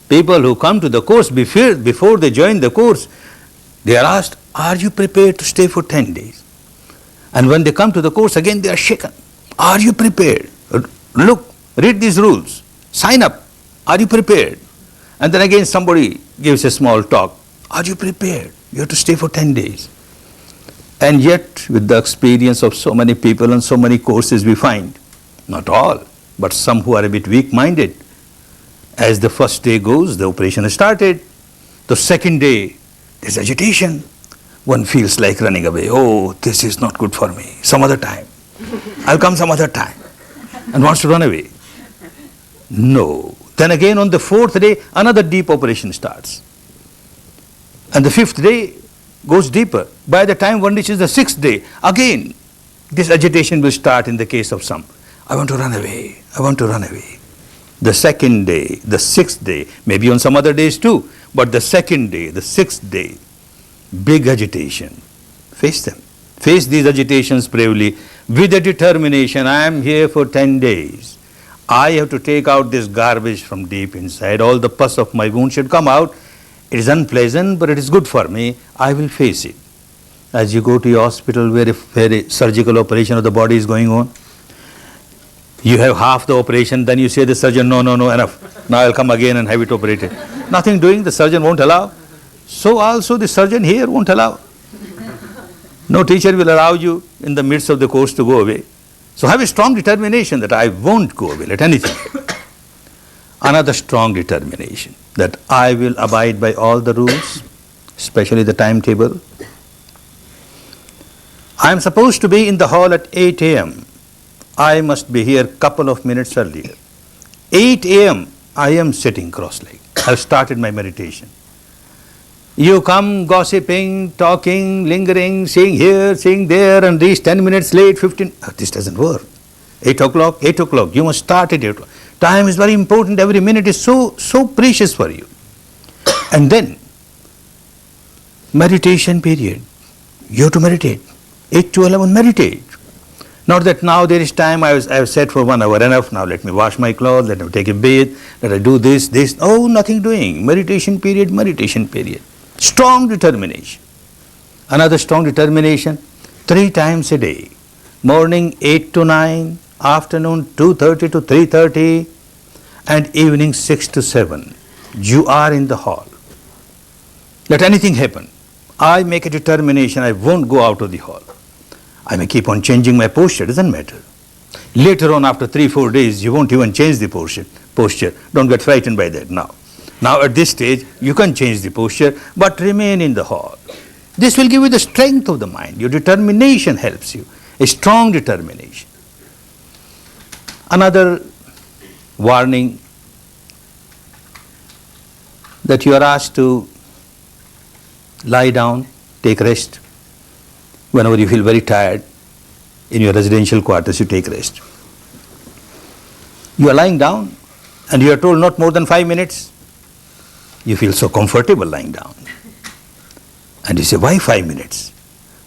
Speaker 1: People who come to the course before they join the course, they are asked, are you prepared to stay for 10 days? And when they come to the course again, they are shaken. Are you prepared? Look, read these rules, sign up. Are you prepared? And then again somebody gives a small talk. Are you prepared? You have to stay for 10 days. And yet, with the experience of so many people and so many courses, we find, not all, but some who are a bit weak-minded, as the first day goes, the operation is started. The second day, there's agitation. One feels like running away. Oh, this is not good for me. Some other time. I'll come some other time. And wants to run away. No. Then again on the fourth day, another deep operation starts. And the fifth day goes deeper. By the time one reaches the sixth day, again, this agitation will start in the case of some. I want to run away. I want to run away. The second day, the sixth day, maybe on some other days too, but the second day, the sixth day, big agitation. Face them. Face these agitations bravely with a determination. I am here for 10 days. I have to take out this garbage from deep inside. All the pus of my wound should come out. It is unpleasant, but it is good for me. I will face it. As you go to your hospital where a surgical operation of the body is going on, you have half the operation, then you say the surgeon, no, enough. Now I'll come again and have it operated. Nothing doing, the surgeon won't allow. So also the surgeon here won't allow. No teacher will allow you in the midst of the course to go away. So have a strong determination that I won't go away, let anything. Another strong determination that I will abide by all the rules, especially the timetable. I am supposed to be in the hall at 8 a.m. I must be here couple of minutes earlier. 8 a.m. I am sitting cross-legged. I've started my meditation. You come gossiping, talking, lingering, saying here, saying there, and reach 10 minutes late, 15. This doesn't work. 8 o'clock, 8 o'clock. You must start at 8 o'clock. Time is very important. Every minute is so precious for you. And then, meditation period. You have to meditate. 8 to 11, meditate. Not that now there is time, I have sat for 1 hour, enough, now let me wash my clothes, let me take a bath, let I do this. Oh, nothing doing. Meditation period, meditation period. Strong determination. Another strong determination, 3 times a day. Morning 8 to 9, afternoon 2:30 to 3:30, and evening 6 to 7. You are in the hall. Let anything happen. I make a determination, I won't go out of the hall. I may keep on changing my posture, doesn't matter. Later on, after 3-4 days, you won't even change the posture. Don't get frightened by that now. Now at this stage, you can change the posture, but remain in the hall. This will give you the strength of the mind. Your determination helps you, a strong determination. Another warning, that you are asked to lie down, take rest. Whenever you feel very tired, in your residential quarters, you take rest. You are lying down, and you are told not more than 5 minutes. You feel so comfortable lying down. And you say, why 5 minutes?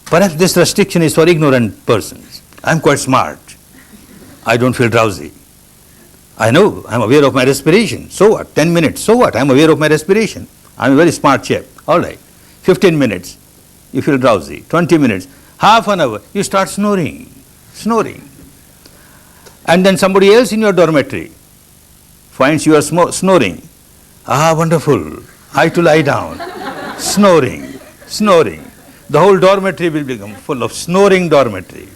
Speaker 1: Perhaps this restriction is for ignorant persons. I am quite smart. I don't feel drowsy. I know, I am aware of my respiration. So what? 10 minutes. So what? I am aware of my respiration. I am a very smart chap. All right. 15 minutes, you feel drowsy. 20 minutes. Half an hour, you start snoring. And then somebody else in your dormitory finds you are snoring. Ah, wonderful. I to lie down. Snoring. The whole dormitory will become full of snoring dormitory.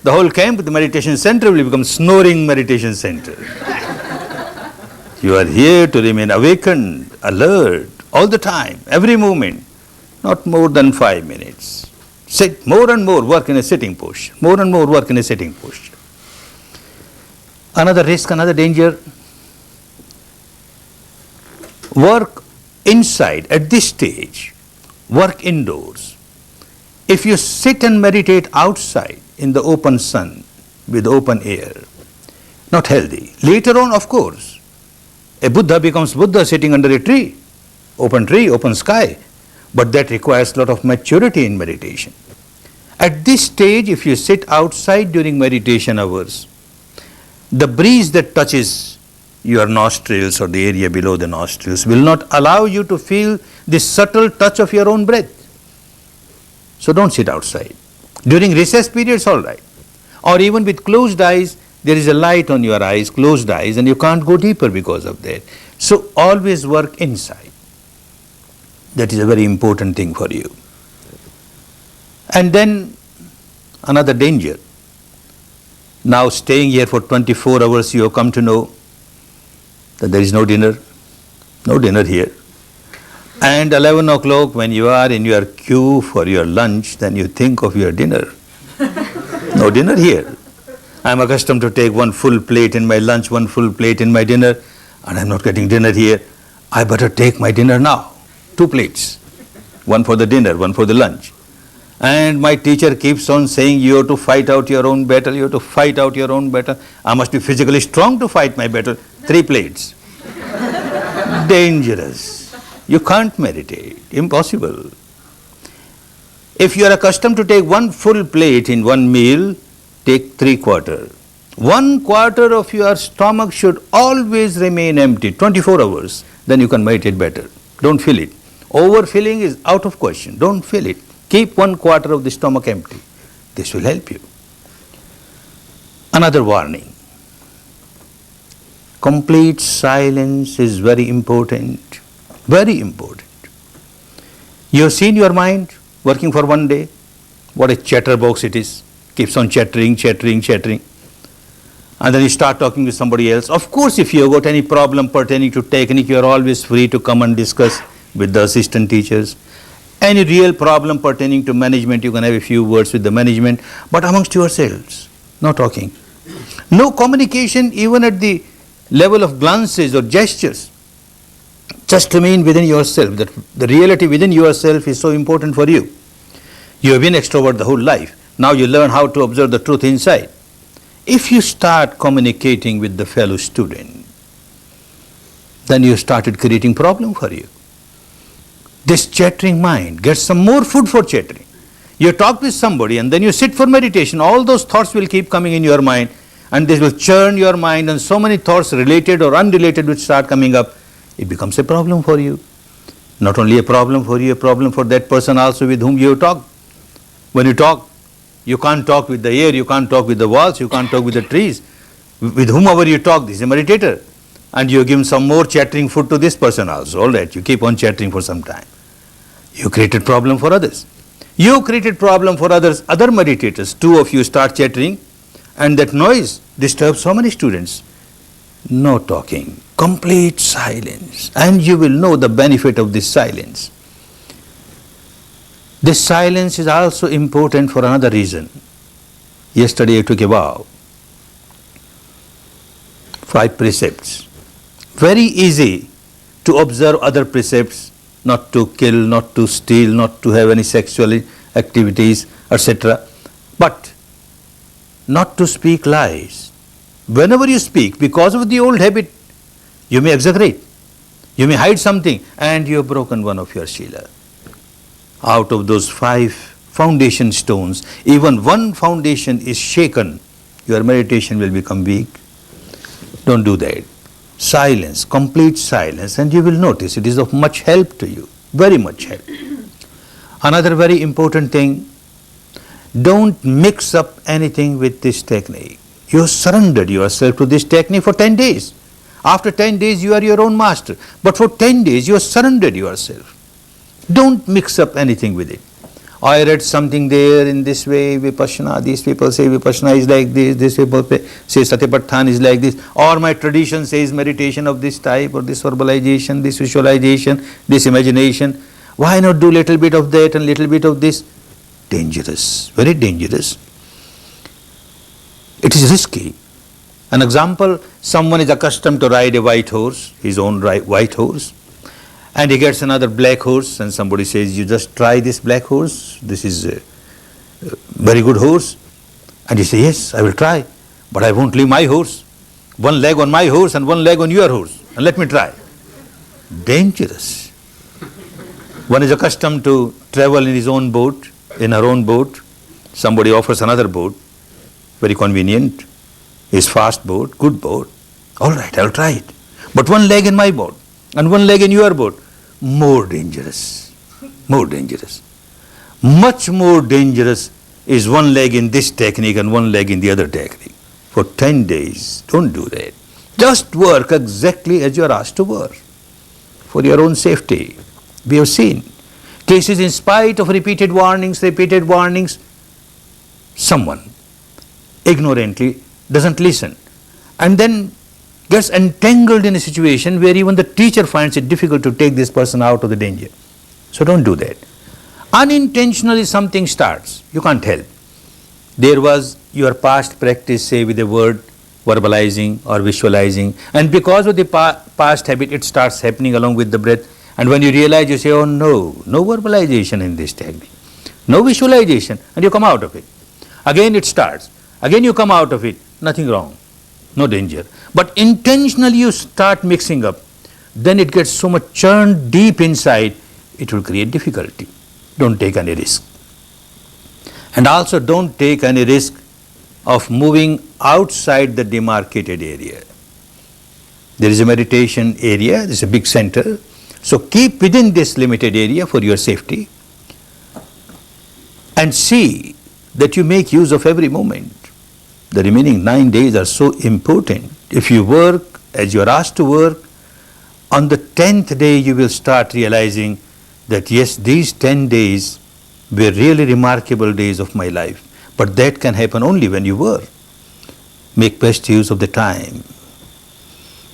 Speaker 1: The whole camp, the meditation center will become snoring meditation center. You are here to remain awakened, alert, all the time, every moment, not more than 5 minutes. Sit more and more, work in a sitting posture. More and more work in a sitting posture. Another risk, another danger. Work inside at this stage. Work indoors. If you sit and meditate outside in the open sun with open air, not healthy. Later on, of course, a Buddha becomes Buddha sitting under a tree, open sky. But that requires a lot of maturity in meditation. At this stage, if you sit outside during meditation hours, the breeze that touches your nostrils or the area below the nostrils will not allow you to feel the subtle touch of your own breath. So don't sit outside. During recess periods, all right. Or even with closed eyes, there is a light on your eyes, closed eyes, and you can't go deeper because of that. So always work inside. That is a very important thing for you. And then another danger. Now staying here for 24 hours, you have come to know that there is no dinner here. And 11 o'clock when you are in your queue for your lunch, then you think of your dinner. No dinner here. I am accustomed to take one full plate in my lunch, one full plate in my dinner, and I am not getting dinner here. I better take my dinner now. 2 plates. One for the dinner, one for the lunch. And my teacher keeps on saying, you have to fight out your own battle, you have to fight out your own battle. I must be physically strong to fight my battle. 3 plates. Dangerous. You can't meditate. Impossible. If you are accustomed to take one full plate in one meal, take 3/4. 1/4 of your stomach should always remain empty, 24 hours. Then you can meditate better. Don't fill it. Overfilling is out of question. Don't fill it. Keep 1/4 of the stomach empty. This will help you. Another warning. Complete silence is very important. Very important. You have seen your mind working for one day. What a chatterbox it is. Keeps on chattering. And then you start talking to somebody else. Of course, if you have got any problem pertaining to technique, you are always free to come and discuss with the assistant teachers. Any real problem pertaining to management, you can have a few words with the management, but amongst yourselves, no talking. No communication even at the level of glances or gestures. Just remain within yourself. That the reality within yourself is so important for you. You have been extrovert the whole life. Now you learn how to observe the truth inside. If you start communicating with the fellow student, then you started creating problem for you. This chattering mind gets some more food for chattering. You talk with somebody and then you sit for meditation. All those thoughts will keep coming in your mind and this will churn your mind, and so many thoughts related or unrelated will start coming up. It becomes a problem for you. Not only a problem for you, a problem for that person also with whom you talk. When you talk, you can't talk with the air, you can't talk with the walls, you can't talk with the trees. With whomever you talk, this is a meditator. And you give some more chattering food to this person also. All right, you keep on chattering for some time. You created problem for others. You created problem for others, other meditators. 2 of you start chattering and that noise disturbs so many students. No talking, complete silence, and you will know the benefit of this silence. This silence is also important for another reason. Yesterday I took a vow. 5 precepts. Very easy to observe other precepts, not to kill, not to steal, not to have any sexual activities, etc. But not to speak lies. Whenever you speak, because of the old habit, you may exaggerate, you may hide something, and you have broken one of your Shila. Out of those 5 foundation stones, even one foundation is shaken, your meditation will become weak. Don't do that. Silence, complete silence, and you will notice it is of much help to you, very much help. Another very important thing, Don't mix up anything with this technique. You surrendered yourself to this technique for 10 days. After 10 days, you are your own master. But for 10 days, you surrendered yourself. Don't mix up anything with it. I read something there in this way, Vipassana, these people say Vipassana is like this people say Satipatthana is like this, or my tradition says meditation of this type, or this verbalization, this visualization, this imagination. Why not do little bit of that and little bit of this? Dangerous, very dangerous. It is risky. An example, someone is accustomed to ride a white horse, his own white horse, and he gets another black horse, and somebody says, you just try this black horse, this is a very good horse. And you say, yes, I will try, but I won't leave my horse. One leg on my horse and one leg on your horse, and let me try. Dangerous. One is accustomed to travel in his own boat, in her own boat. Somebody offers another boat, very convenient, his fast boat, good boat. All right, I'll try it. But one leg in my boat and one leg in your boat. More dangerous, more dangerous. Much more dangerous is one leg in this technique and one leg in the other technique. For 10 days, don't do that. Just work exactly as you are asked to work, for your own safety. We have seen cases in spite of repeated warnings, someone ignorantly doesn't listen and then gets entangled in a situation where even the teacher finds it difficult to take this person out of the danger. So don't do that. Unintentionally something starts, you can't help. There was your past practice, say with a word, verbalizing or visualizing, and because of the past habit it starts happening along with the breath, and when you realize, you say, oh no verbalization in this technique, no visualization, and you come out of it. Again it starts, again you come out of it, nothing wrong, no danger. But intentionally you start mixing up, then it gets so much churned deep inside, it will create difficulty. Don't take any risk. And also don't take any risk of moving outside the demarcated area. There is a meditation area, there is a big center, so keep within this limited area for your safety and see that you make use of every moment. The remaining 9 days are so important. If you work as you are asked to work, on the 10th day you will start realizing that yes, these 10 days were really remarkable days of my life. But that can happen only when you work. Make best use of the time.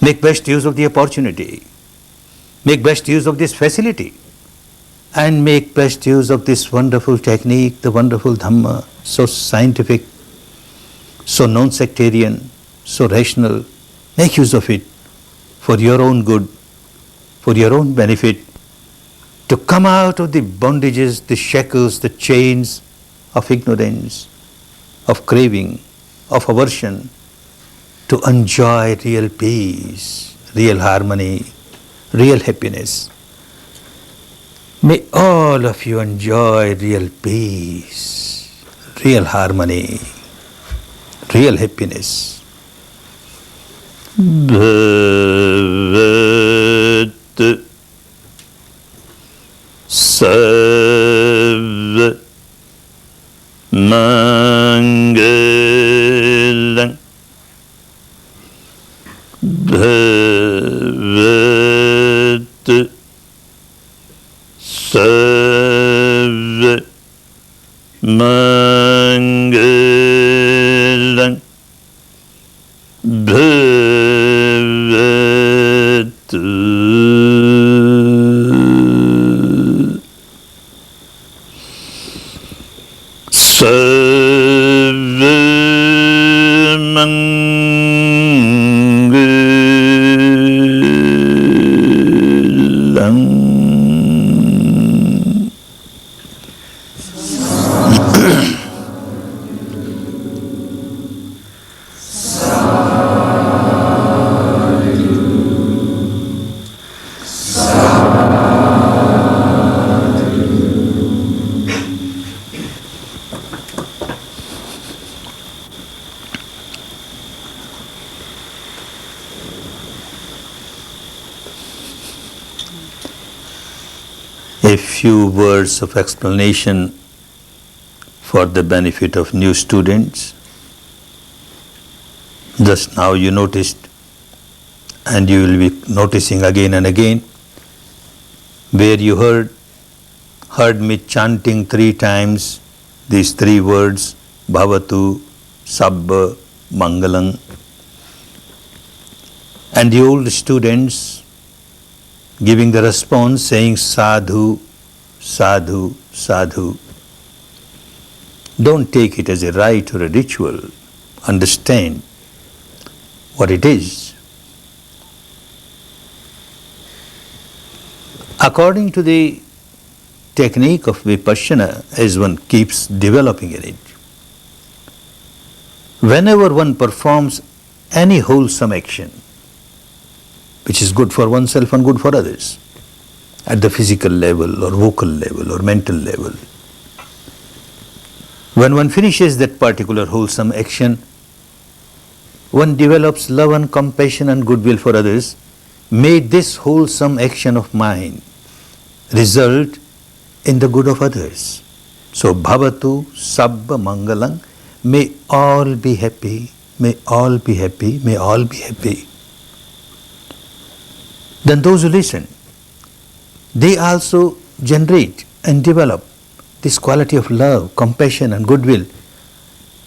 Speaker 1: Make best use of the opportunity. Make best use of this facility. And make best use of this wonderful technique, the wonderful Dhamma, so scientific, so non-sectarian, so rational. Make use of it for your own good, for your own benefit, to come out of the bondages, the shackles, the chains of ignorance, of craving, of aversion, to enjoy real peace, real harmony, real happiness. May all of you enjoy real peace, real harmony, real happiness. Bhavat Sarva Mangalam Bhavat Sarva Mangalam Bhavatu Sarva Mangalam. A few words of explanation for the benefit of new students. Just now you noticed, and you will be noticing again and again, where you heard me chanting 3 times these 3 words, Bhavatu, Sabba, Mangalam. And the old students giving the response saying Sadhu, Sadhu, Sadhu. Don't take it as a rite or a ritual. Understand what it is. According to the technique of Vipassana, as one keeps developing in it, whenever one performs any wholesome action, which is good for oneself and good for others, at the physical level or vocal level or mental level, when one finishes that particular wholesome action, one develops love and compassion and goodwill for others. May this wholesome action of mine result in the good of others. So, Bhavatu Sabba Mangalam, may all be happy, may all be happy, may all be happy. Then those who listen, they also generate and develop this quality of love, compassion and goodwill.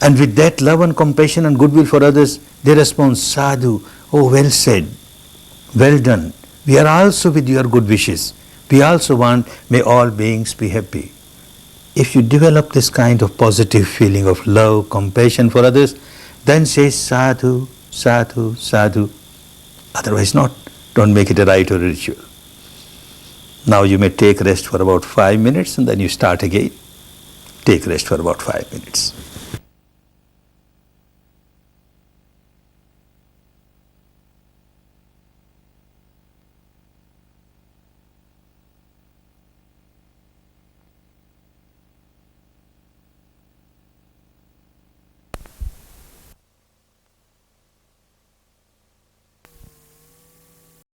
Speaker 1: And with that love and compassion and goodwill for others, they respond, Sadhu, oh well said, well done. We are also with your good wishes. We also want, may all beings be happy. If you develop this kind of positive feeling of love, compassion for others, then say Sadhu, Sadhu, Sadhu. Otherwise not. Don't make it a rite or a ritual. Now you may take rest for about 5 minutes and then you start again. Take rest for about 5 minutes.